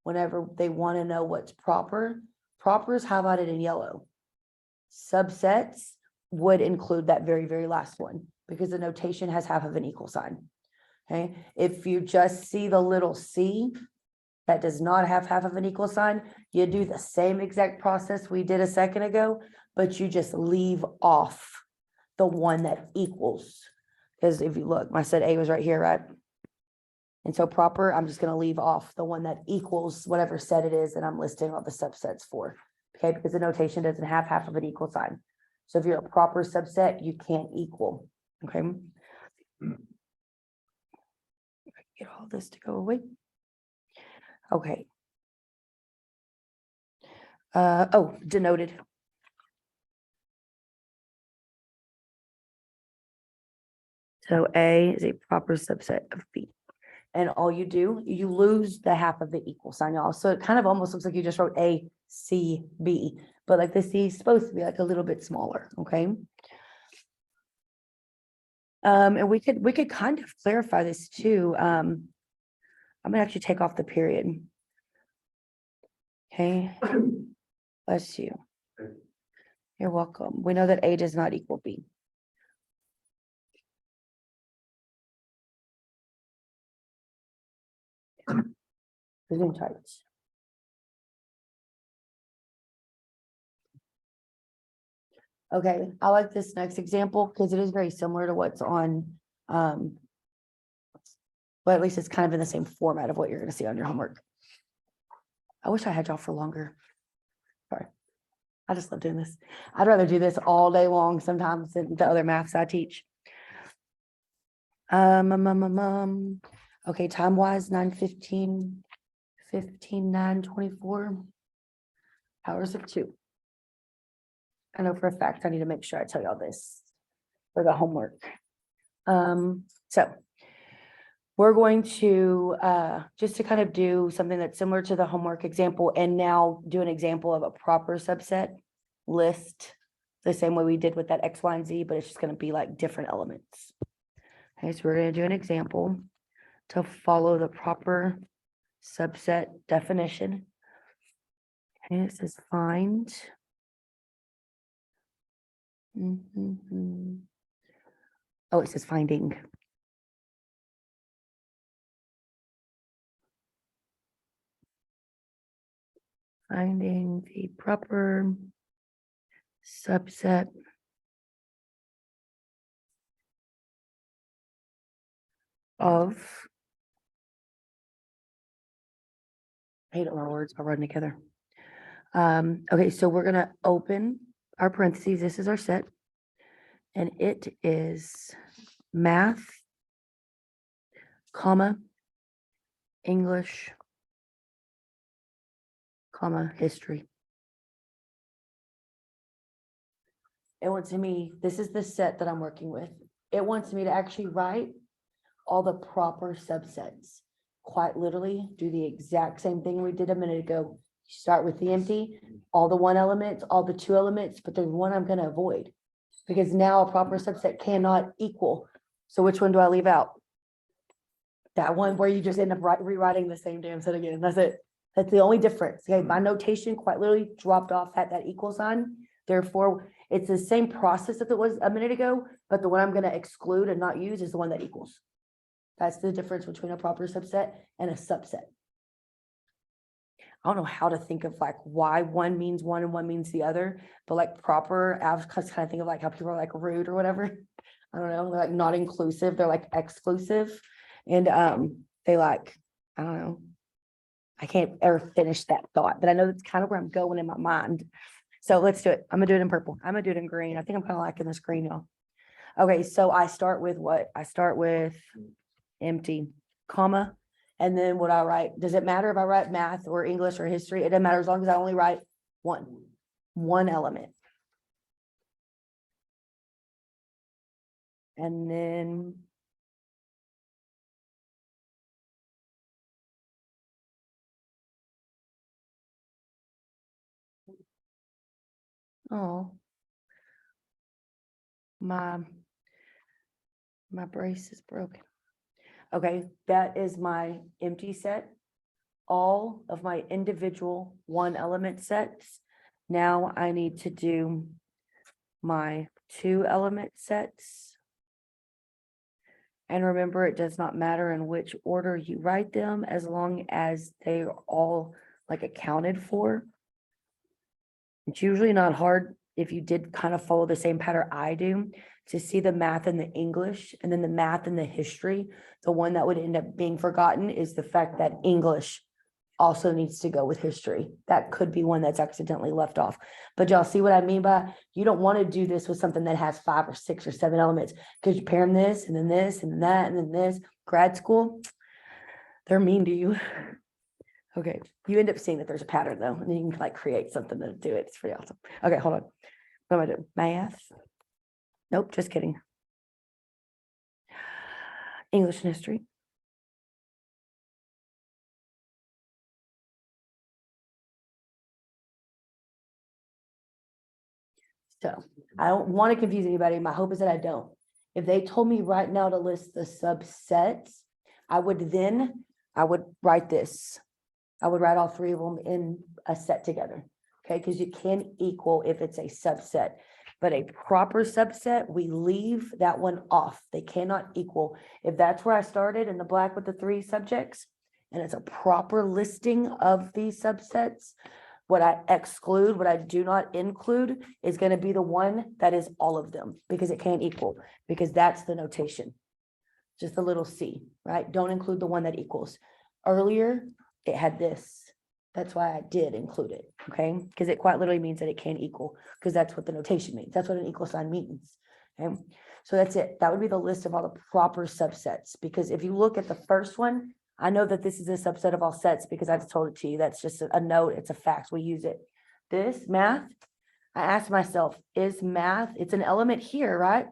whenever they want to know what's proper, proper is highlighted in yellow. Subsets would include that very, very last one because the notation has half of an equal sign. Okay, if you just see the little c that does not have half of an equal sign, you do the same exact process we did a second ago, but you just leave off the one that equals. Because if you look, I said A was right here, right? And so proper, I'm just going to leave off the one that equals whatever set it is that I'm listing all the subsets for. Okay, because the notation doesn't have half of an equal sign. So if you're a proper subset, you can't equal. Okay. Get all this to go away. Okay. Oh, denoted. So A is a proper subset of B. And all you do, you lose the half of the equal sign, y'all. So it kind of almost looks like you just wrote A, C, B, but like the C is supposed to be like a little bit smaller, okay? And we could kind of clarify this too. I'm gonna actually take off the period. Okay. Bless you. You're welcome. We know that A does not equal B. Zoom charts. Okay, I like this next example because it is very similar to what's on, but at least it's kind of in the same format of what you're gonna see on your homework. I wish I had y'all for longer. Sorry. I just love doing this. I'd rather do this all day long sometimes than the other maths I teach. Okay, time wise, 9:15, 15, 9:24. Powers of 2. I know for a fact I need to make sure I tell y'all this for the homework. So we're going to just to kind of do something that's similar to the homework example and now do an example of a proper subset list the same way we did with that X, Y, and Z, but it's just going to be like different elements. Okay, so we're going to do an example to follow the proper subset definition. Okay, it says find. Oh, it says finding. Finding the proper subset of. I hate all our words are running together. Okay, so we're gonna open our parentheses. This is our set. And it is math, comma, English, comma, history. It wants me, this is the set that I'm working with. It wants me to actually write all the proper subsets. Quite literally, do the exact same thing we did a minute ago. Start with the empty, all the 1 elements, all the 2 elements, but there's one I'm gonna avoid. Because now a proper subset cannot equal. So which one do I leave out? That one where you just end up rewriting the same damn set again. That's it. That's the only difference. Okay, my notation quite literally dropped off at that equal sign. Therefore, it's the same process that it was a minute ago, but the one I'm gonna exclude and not use is the one that equals. That's the difference between a proper subset and a subset. I don't know how to think of like why one means one and one means the other, but like proper, I was kind of think of like how people are like rude or whatever. I don't know, they're like not inclusive, they're like exclusive. And they like, I don't know. I can't ever finish that thought, but I know that's kind of where I'm going in my mind. So let's do it. I'm gonna do it in purple. I'm gonna do it in green. I think I'm kind of liking this green, y'all. Okay, so I start with what? I start with empty, comma. And then what I write, does it matter if I write math or English or history? It doesn't matter as long as I only write one element. And then oh, my brace is broken. Okay, that is my empty set. All of my individual 1 element sets. Now I need to do my 2 element sets. And remember, it does not matter in which order you write them as long as they are all like accounted for. It's usually not hard if you did kind of follow the same pattern I do to see the math and the English and then the math and the history. The one that would end up being forgotten is the fact that English also needs to go with history. That could be one that's accidentally left off. But y'all see what I mean by you don't want to do this with something that has 5 or 6 or 7 elements because you pair them this and then this and that and then this. Grad school, they're mean to you. Okay, you end up seeing that there's a pattern though, and then you can like create something to do it. It's pretty awesome. Okay, hold on. What am I doing? Math? Nope, just kidding. English and history. So I don't want to confuse anybody. My hope is that I don't. If they told me right now to list the subsets, I would write this. I would write all three of them in a set together. Okay, because you can equal if it's a subset. But a proper subset, we leave that one off. They cannot equal. If that's where I started in the black with the three subjects, and it's a proper listing of these subsets, what I exclude, what I do not include is going to be the one that is all of them because it can't equal, because that's the notation. Just a little C, right? Don't include the one that equals. Earlier, it had this. That's why I did include it, okay? Because it quite literally means that it can equal, because that's what the notation means. That's what an equal sign means, okay? So that's it. That would be the list of all the proper subsets, because if you look at the first one, I know that this is a subset of all sets because I just told it to you. That's just a note. It's a fact. We use it. This math, I asked myself, is math, it's an element here, right?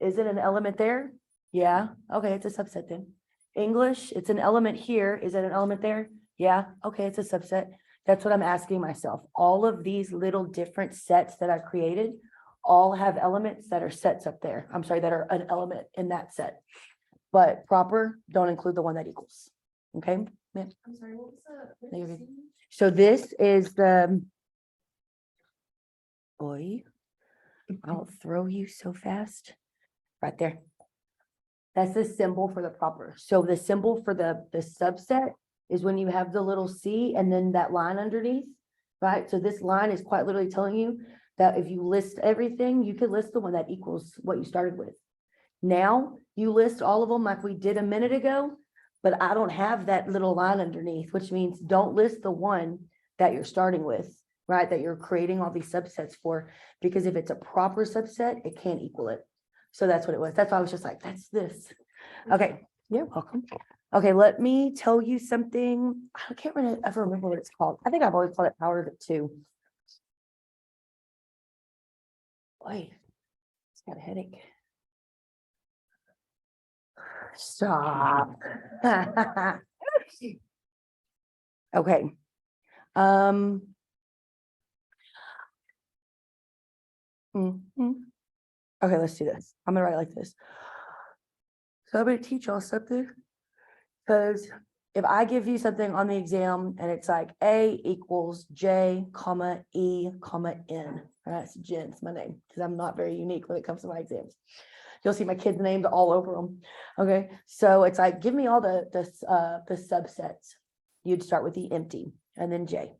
Is it an element there? Yeah. Okay, it's a subset then. English, it's an element here. Is it an element there? Yeah. Okay, it's a subset. That's what I'm asking myself. All of these little different sets that I created all have elements that are sets up there. I'm sorry, that are an element in that set. But proper, don't include the one that equals. Okay? Yeah. I'm sorry, what was the? No, you're good. So this is the. Boy, I'll throw you so fast. Right there. That's the symbol for the proper. So the symbol for the subset is when you have the little C and then that line underneath, right? So this line is quite literally telling you that if you list everything, you could list the one that equals what you started with. Now you list all of them like we did a minute ago, but I don't have that little line underneath, which means don't list the one that you're starting with, right? That you're creating all these subsets for, because if it's a proper subset, it can't equal it. So that's what it was. That's why I was just like, that's this. Okay, you're welcome. Okay, let me tell you something. I can't really ever remember what it's called. I think I've always called it Power of the Two. Boy, it's got a headache. Stop. Okay. Okay, let's do this. I'm gonna write it like this. So I'm gonna teach y'all something. Because if I give you something on the exam and it's like A equals J, comma, E, comma, N. That's Jen, it's my name, because I'm not very unique when it comes to my exams. You'll see my kids' names all over them. Okay, so it's like, give me all the subsets. You'd start with the empty, and then J,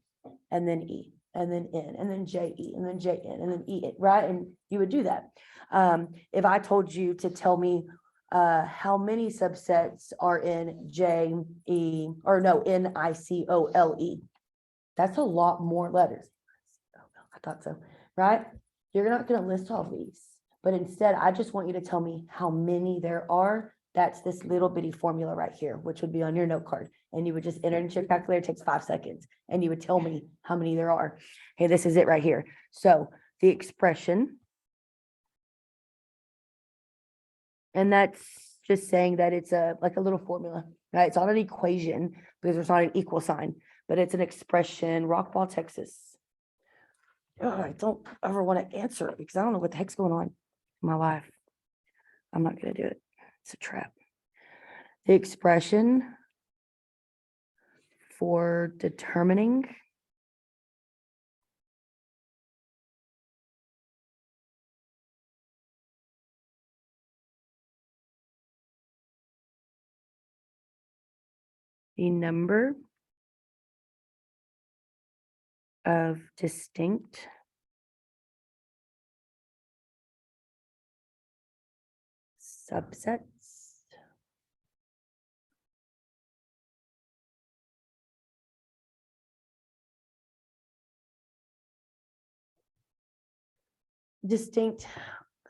and then E, and then N, and then J, E, and then J, N, and then E, right? And you would do that. If I told you to tell me how many subsets are in J, E, or no, NICOLE, that's a lot more letters. I thought so, right? You're not going to list all these, but instead, I just want you to tell me how many there are. That's this little bitty formula right here, which would be on your note card. And you would just enter into your calculator, it takes 5 seconds, and you would tell me how many there are. Okay, this is it right here. So the expression, and that's just saying that it's like a little formula, right? It's not an equation because there's not an equal sign, but it's an expression. Rockball, Texas. Ugh, I don't ever want to answer it because I don't know what the heck's going on in my life. I'm not going to do it. It's a trap. The expression for determining the number of distinct subsets distinct.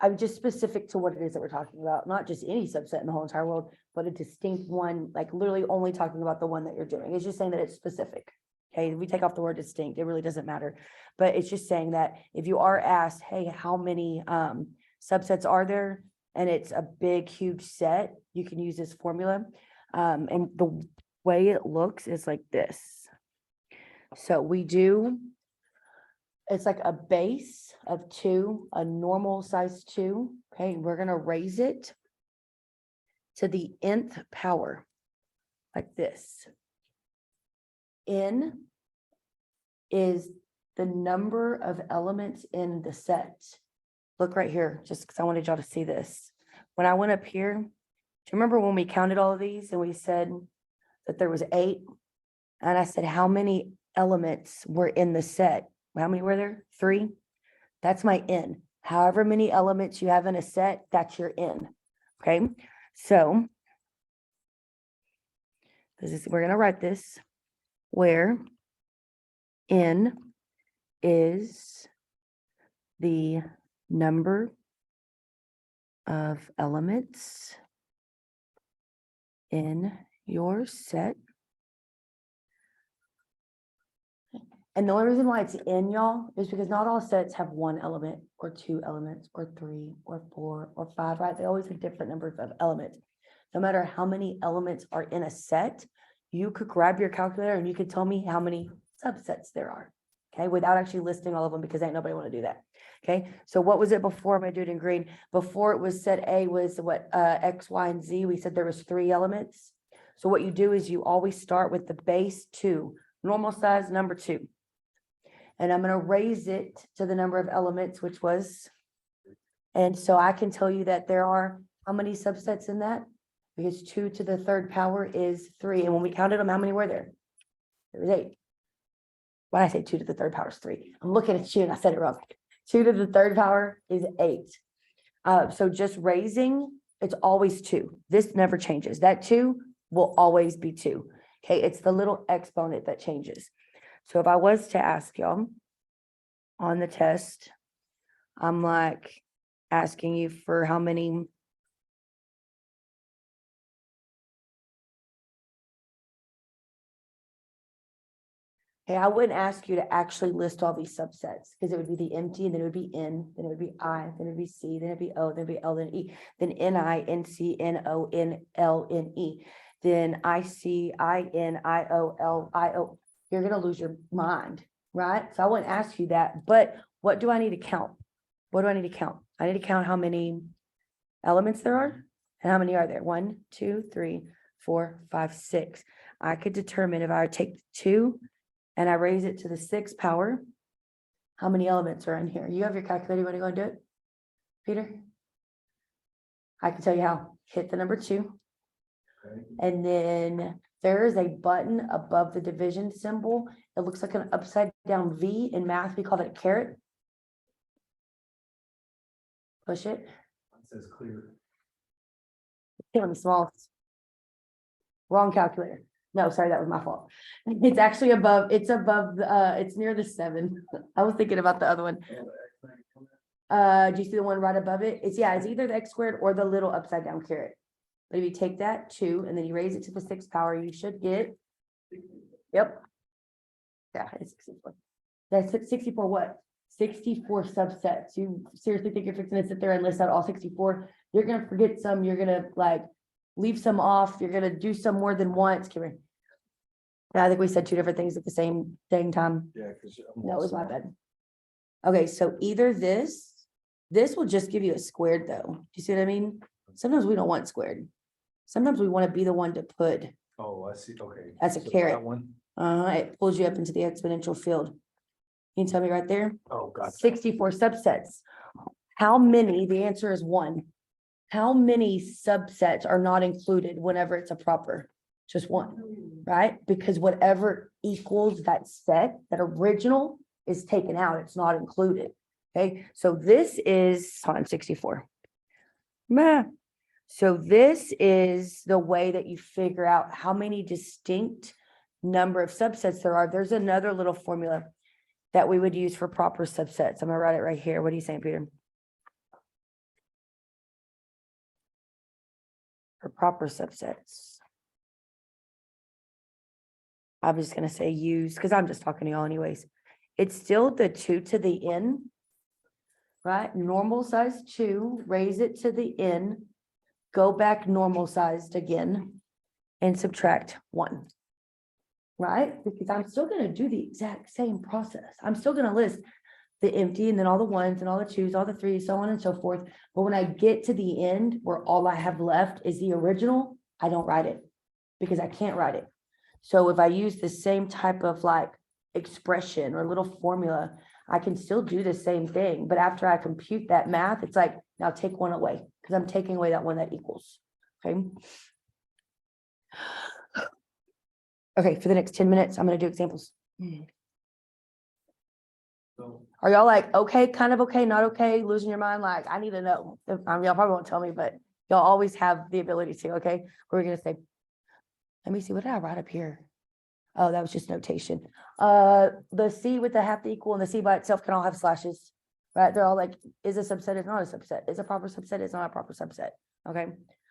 I'm just specific to what it is that we're talking about, not just any subset in the whole entire world, but a distinct one, like literally only talking about the one that you're doing. It's just saying that it's specific. Okay, if we take off the word distinct, it really doesn't matter. But it's just saying that if you are asked, hey, how many subsets are there? And it's a big, huge set, you can use this formula. And the way it looks is like this. So we do, it's like a base of 2, a normal size 2. Okay, we're gonna raise it to the nth power, like this. N is the number of elements in the set. Look right here, just because I wanted y'all to see this. When I went up here, do you remember when we counted all of these and we said that there was 8? And I said, how many elements were in the set? How many were there? 3? That's my N. However many elements you have in a set, that's your N. Okay, so we're gonna write this where N is the number of elements in your set. And the only reason why it's in, y'all, is because not all sets have 1 element or 2 elements or 3 or 4 or 5, right? They always have different numbers of elements. No matter how many elements are in a set, you could grab your calculator and you could tell me how many subsets there are, okay? Without actually listing all of them, because ain't nobody want to do that, okay? So what was it before? I'm gonna do it in green. Before it was set A was what, X, Y, and Z. We said there was 3 elements. So what you do is you always start with the base 2, normal size number 2. And I'm gonna raise it to the number of elements, which was, and so I can tell you that there are how many subsets in that? Because 2 to the 3rd power is 3. And when we counted them, how many were there? There was 8. When I say 2 to the 3rd power is 3, I'm looking at you and I said it wrong. 2 to the 3rd power is 8. So just raising, it's always 2. This never changes. That 2 will always be 2. Okay, it's the little exponent that changes. So if I was to ask y'all on the test, I'm like asking you for how many okay, I wouldn't ask you to actually list all these subsets because it would be the empty, and then it would be N, then it would be I, then it would be C, then it'd be O, then it'd be L, then E, then NI, NC, NO, NL, NE, then IC, IN, IO, L, IO. You're gonna lose your mind, right? So I wouldn't ask you that, but what do I need to count? What do I need to count? I need to count how many elements there are, and how many are there? 1, 2, 3, 4, 5, 6. I could determine if I take 2 and I raise it to the 6th power, how many elements are in here? You have your calculator, you wanna go and do it? Peter? I can tell you how. Hit the number 2. Okay. And then there is a button above the division symbol. It looks like an upside down V. In math, we call it a caret. Push it. It says clear. Killing small. Wrong calculator. No, sorry, that was my fault. It's actually above, it's near the 7. I was thinking about the other one. Do you see the one right above it? It's either the X squared or the little upside down caret. But if you take that 2 and then you raise it to the 6th power, you should get, yep. Yeah, it's 64. That's 64 what? 64 subsets. You seriously think you're fixing to sit there and list out all 64? You're gonna forget some, you're gonna like leave some off, you're gonna do some more than once. Come here. Yeah, I think we said 2 different things at the same dang time. Yeah, because. That was my bad. Okay, so either this will just give you a squared though. Do you see what I mean? Sometimes we don't want squared. Sometimes we want to be the one to put. Oh, I see, okay. That's a So caret. that one? It pulls you up into the exponential field. Can you tell me right there? Oh, gotcha. 64 subsets. How many? The answer is 1. How many subsets are not included whenever it's a proper? Just 1, right? Because whatever equals that set, that original is taken out. It's not included. Okay, so this is on 64. Meh. So this is the way that you figure out how many distinct number of subsets there are. There's another little formula that we would use for proper subsets. I'm gonna write it right here. What are you saying, Peter? for proper subsets. I'm just gonna say use, because I'm just talking to y'all anyways. It's still the 2 to the n. Right? Normal size 2, raise it to the n, go back normal sized again, and subtract 1. Right? Because I'm still gonna do the exact same process. I'm still gonna list the empty and then all the ones and all the 2s, all the 3s, so on and so forth. But when I get to the end where all I have left is the original, I don't write it because I can't write it. So if I use the same type of like expression or little formula, I can still do the same thing. But after I compute that math, it's like, now take 1 away because I'm taking away that one that equals. Okay. Okay, for the next 10 minutes, I'm going to do examples. So, Are y'all like, okay, kind of okay, not okay, losing your mind? Like, I need to know. Y'all probably won't tell me, but y'all always have the ability to, okay? We're going to say, let me see, what did I write up here? Oh, that was just notation. The C with the half the equal and the C by itself can all have slashes, right? They're all like, is a subset, is not a subset, is a proper subset, is not a proper subset. Okay.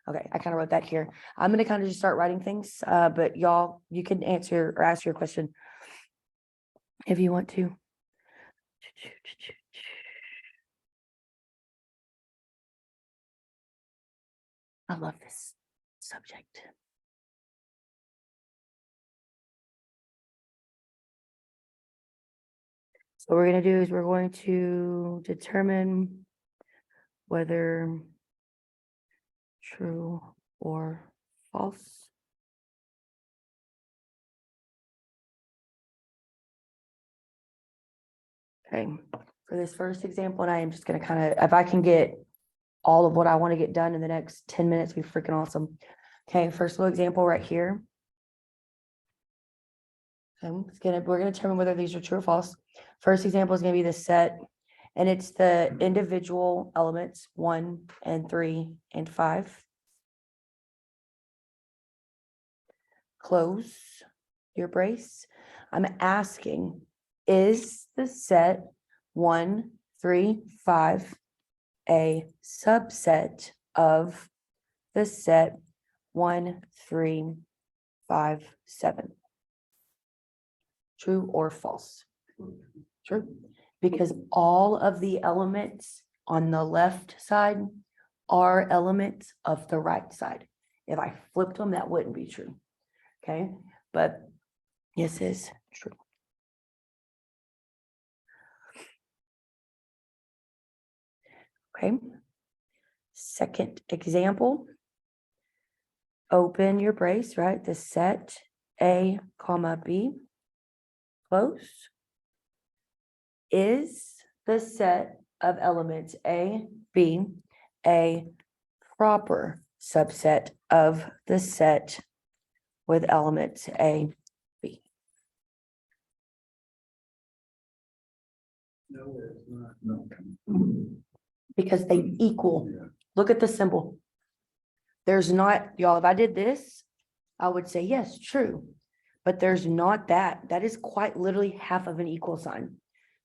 Okay. I kind of wrote that here. I'm going to kind of just start writing things. But y'all, you can answer or ask your question if you want to. I love this subject. So what we're going to do is we're going to determine whether true or false. Okay, for this first example, and I am just going to kind of, if I can get all of what I want to get done in the next 10 minutes, be freaking awesome. Okay, first little example right here. Okay, we're gonna determine whether these are true or false. First example is gonna be the set, and it's the individual elements 1 and 3 and 5. Close your brace. I'm asking, is the set 1, 3, 5 a subset of the set 1, 3, 5, 7? True or false? True, because all of the elements on the left side are elements of the right side. If I flipped them, that wouldn't be true. Okay, but this is true. Okay, second example. Open your brace, right? The set A, comma B, close, is the set of elements A, B, a proper subset of the set with elements A, B. no, it's not. No. Because they equal. Look at the symbol. There's not, y'all, if I did this, I would say, yes, true. But there's not that. That is quite literally half of an equal sign.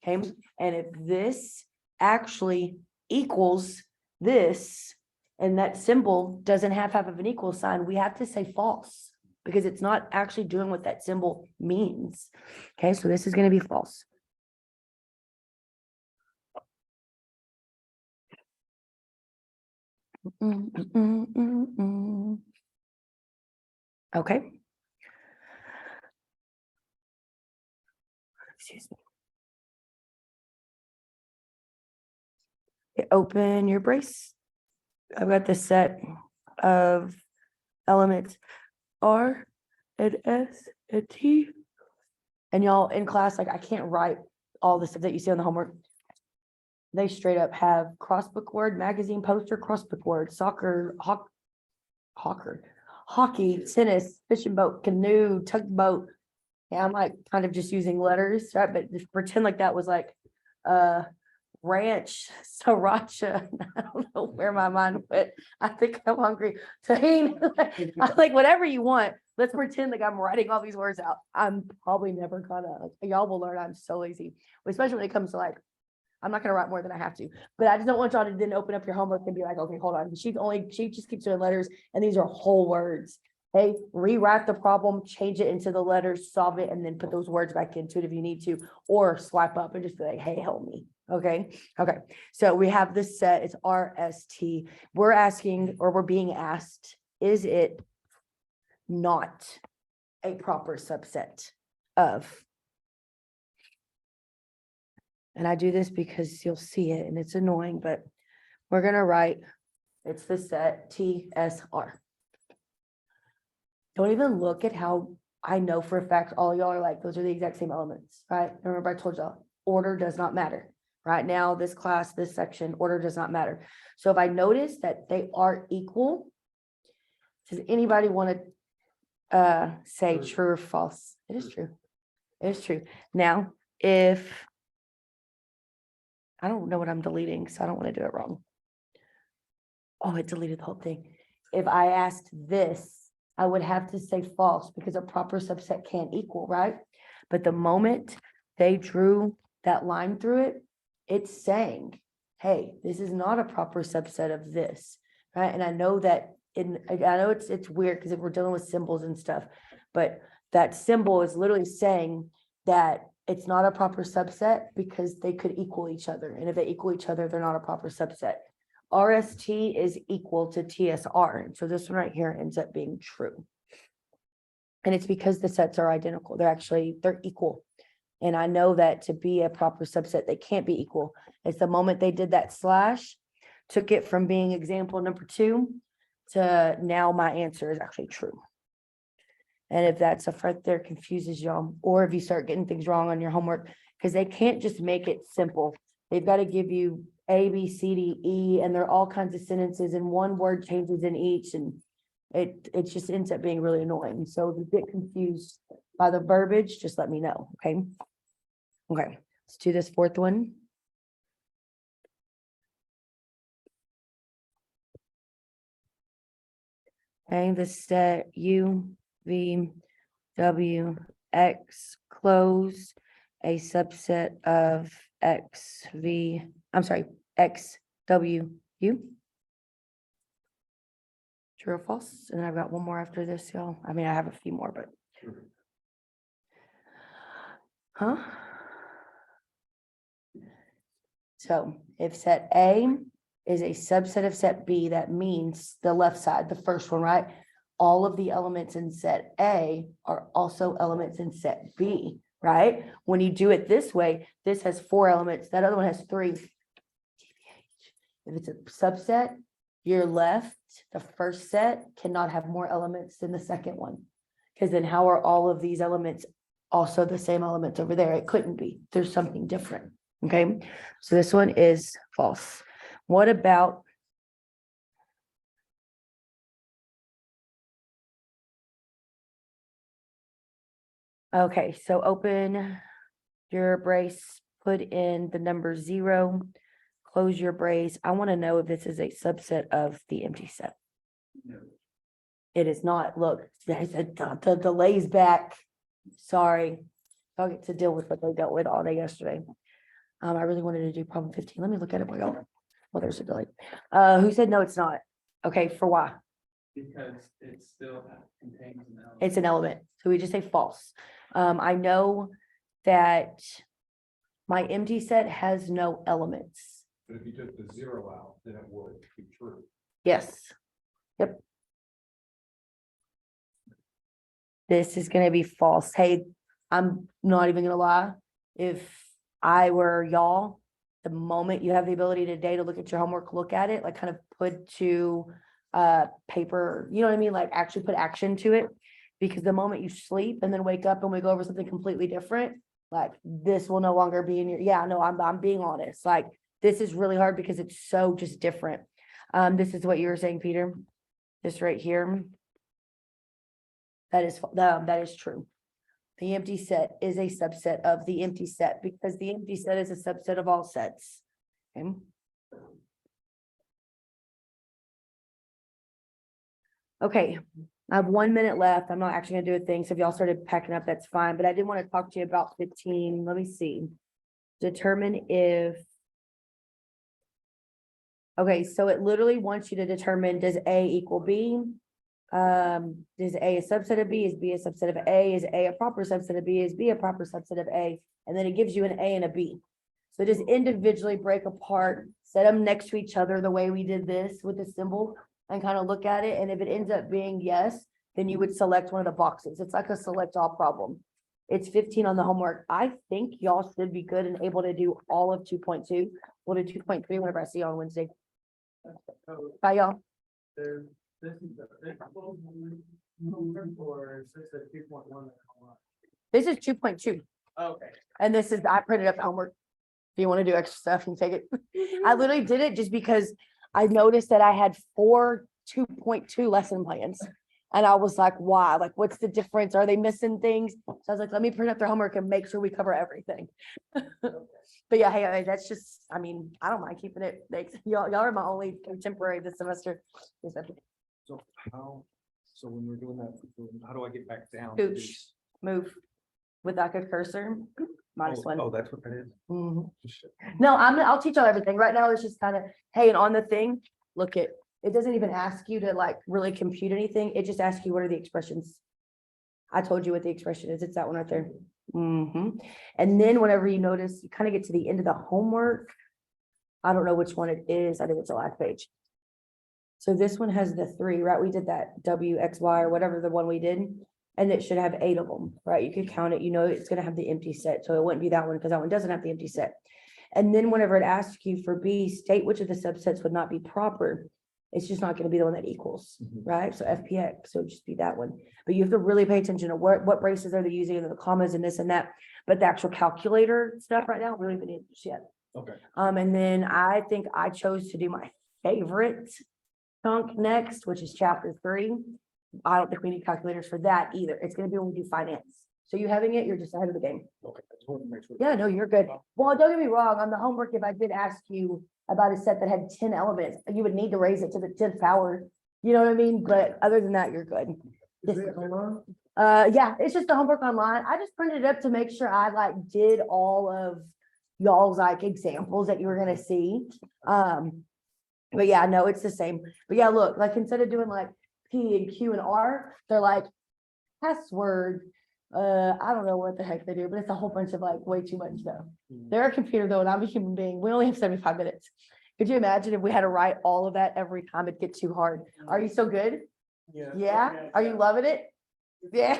Okay, and if this actually equals this, and that symbol doesn't have half of an equal sign, we have to say false, because it's not actually doing what that symbol means. Okay, so this is going to be false. Okay. Excuse me. Okay, open your brace. I've got the set of elements R and S and T. And y'all in class, like I can't write all the stuff that you see on the homework. They straight up have crossbook word, magazine poster, crossbook word, soccer, hockey, tennis, fishing boat, canoe, tugboat. Yeah, I'm like kind of just using letters, right? But just pretend like that was like ranch, sriracha. I don't know where my mind went. I think I'm hungry. Tahini, like whatever you want. Let's pretend like I'm writing all these words out. I'm probably never gonna, y'all will learn I'm so lazy, especially when it comes to like I'm not gonna write more than I have to, but I just don't want y'all to then open up your homework and be like, okay, hold on, she just keeps doing letters and these are whole words. Hey, rewrite the problem, change it into the letters, solve it, and then put those words back into it if you need to, or swipe up and just be like, hey, help me. Okay, okay. So we have this set, it's RST. We're asking, or we're being asked, is it not a proper subset of? And I do this because you'll see it and it's annoying, but we're gonna write, it's the set TSR. Don't even look at how I know for a fact all y'all are like, those are the exact same elements, right? Remember I told y'all, order does not matter. Right now, this class, this section, order does not matter. So if I notice that they are equal, does anybody want to say true or false? It is true. It is true. Now, if I don't know what I'm deleting, so I don't want to do it wrong. Oh, it deleted the whole thing. If I asked this, I would have to say false because a proper subset can't equal, right? But the moment they drew that line through it, it's saying, hey, this is not a proper subset of this, right? And I know that I know it's weird because if we're dealing with symbols and stuff, but that symbol is literally saying that it's not a proper subset because they could equal each other. And if they equal each other, they're not a proper subset. RST is equal to TSR. And so this one right here ends up being true. And it's because the sets are identical. They're equal. And I know that to be a proper subset, they can't be equal. It's the moment they did that slash, took it from being example number 2 to now my answer is actually true. And if that stuff right there confuses y'all, or if you start getting things wrong on your homework, because they can't just make it simple. They've got to give you A, B, C, D, E, and there are all kinds of sentences and one word changes in each. And it just ends up being really annoying. So if you get confused by the verbiage, just let me know, okay? Okay, let's do this fourth one. Okay, this set U, V, W, X, close, a subset of X, V, I'm sorry, X, W, U. True or false? And then I've got one more after this, y'all. I mean, I have a few more, but. Huh? So if set A is a subset of set B, that means the left side, the first one, right? All of the elements in set A are also elements in set B, right? When you do it this way, this has 4 elements, that other one has 3. If it's a subset, your left, the first set cannot have more elements than the second one. Because then how are all of these elements also the same elements over there? It couldn't be. There's something different. Okay, so this one is false. What about okay, so open your brace, put in the number 0, close your brace. I want to know if this is a subset of the empty set. No. It is not. Look, the delay's back. Sorry. I'll get to deal with what they dealt with all day yesterday. I really wanted to do problem 15. Let me look at it. Well, there's a delay. Who said no, it's not? Okay, for why? Because it still contains an element. It's an element. So we just say false. I know that my empty set has no elements. But if you took the 0 out, then it would be true. Yes. Yep. This is gonna be false. Hey, I'm not even gonna lie. If I were y'all, the moment you have the ability today to look at your homework, look at it, like kind of put to paper, you know what I mean? Like actually put action to it. Because the moment you sleep and then wake up and we go over something completely different, like this will no longer be in your, yeah, no, I'm being honest. Like this is really hard because it's so just different. This is what you were saying, Peter. This right here. That is true. The empty set is a subset of the empty set because the empty set is a subset of all sets. Okay. Okay, I have 1 minute left. I'm not actually gonna do a thing. So if y'all started packing up, that's fine. But I did want to talk to you about 15. Let me see. Determine if Okay, so it literally wants you to determine, does A equal B? Is A a subset of B? Is B a subset of A? Is A a proper subset of B? Is B a proper subset of A? And then it gives you an A and a B. So just individually break apart, set them next to each other the way we did this with the symbol and kind of look at it. And if it ends up being yes, then you would select one of the boxes. It's like a select all problem. It's 15 on the homework. I think y'all should be good and able to do all of 2.2. We'll do 2.3 whenever I see you on Wednesday. So Bye, y'all. there's, this is the, or is this a 2.1? This is 2.2. Okay. And this is, I printed up homework. If you want to do extra stuff and take it. I literally did it just because I noticed that I had 4 2.2 lesson plans. And I was like, why? Like, what's the difference? Are they missing things? So I was like, let me print up their homework and make sure we cover everything. But yeah, hey, that's just, I mean, I don't mind keeping it. Y'all are my only contemporary this semester. So how, so when we're doing that, how do I get back down? Scooch. Move with like a cursor, -1. Oh, that's what that is? Mhm. No, I'll teach y'all everything. Right now, it's just kind of, hey, and on the thing, look it doesn't even ask you to like really compute anything. It just asks you, what are the expressions? I told you what the expression is. It's that one right there. And then whenever you notice, you kind of get to the end of the homework. I don't know which one it is. I think it's the last page. So this one has the 3, right? We did that W, X, Y, or whatever the one we did. And it should have 8 of them, right? You could count it, you know, it's gonna have the empty set. So it wouldn't be that one because that one doesn't have the empty set. And then whenever it asks you for B, state which of the subsets would not be proper. It's just not gonna be the one that equals, right? So FPX, so it'd just be that one. But you have to really pay attention to what braces are they using and the commas and this and that. But the actual calculator stuff right now, really been interested yet. Okay. And then I think I chose to do my favorite chunk next, which is chapter 3. I don't think we need calculators for that either. It's gonna be when we do finance. So you having it, you're just ahead of the game. Okay. I just wanted to make sure. Yeah, no, you're good. Well, don't get me wrong, on the homework, if I did ask you about a set that had 10 elements, you would need to raise it to the 10th power. You know what I mean? But other than that, you're good. Yeah, it's just the homework online. I just printed it up to make sure I like did all of y'all's like examples that you were gonna see. But yeah, no, it's the same. But yeah, look, like instead of doing like P and Q and R, they're like password. I don't know what the heck they do, but it's a whole bunch of like way too much stuff. They're a computer though, and I'm a human being. We only have 75 minutes. Could you imagine if we had to write all of that every time? It'd get too hard. Are you so good? Yeah? Are you loving it? Yeah.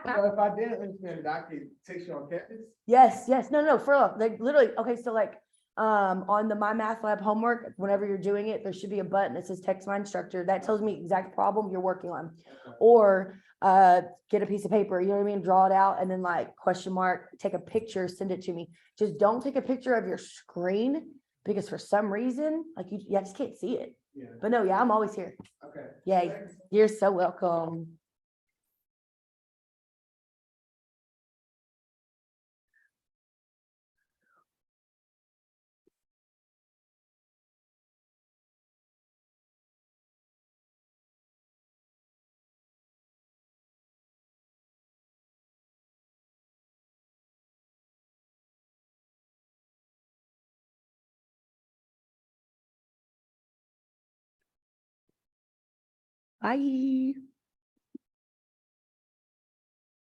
So if I didn't understand, I could text you on campus? Yes, no, for real. Like literally, okay, so like on the My Math Lab homework, whenever you're doing it, there should be a button that says text my instructor. That tells me exact problem you're working on. Or get a piece of paper, you know what I mean? Draw it out and then like question mark, take a picture, send it to me. Just don't take a picture of your screen because for some reason, like you just can't see it. Yeah. But no, yeah, I'm always here. Okay. Yay. You're so welcome. Bye.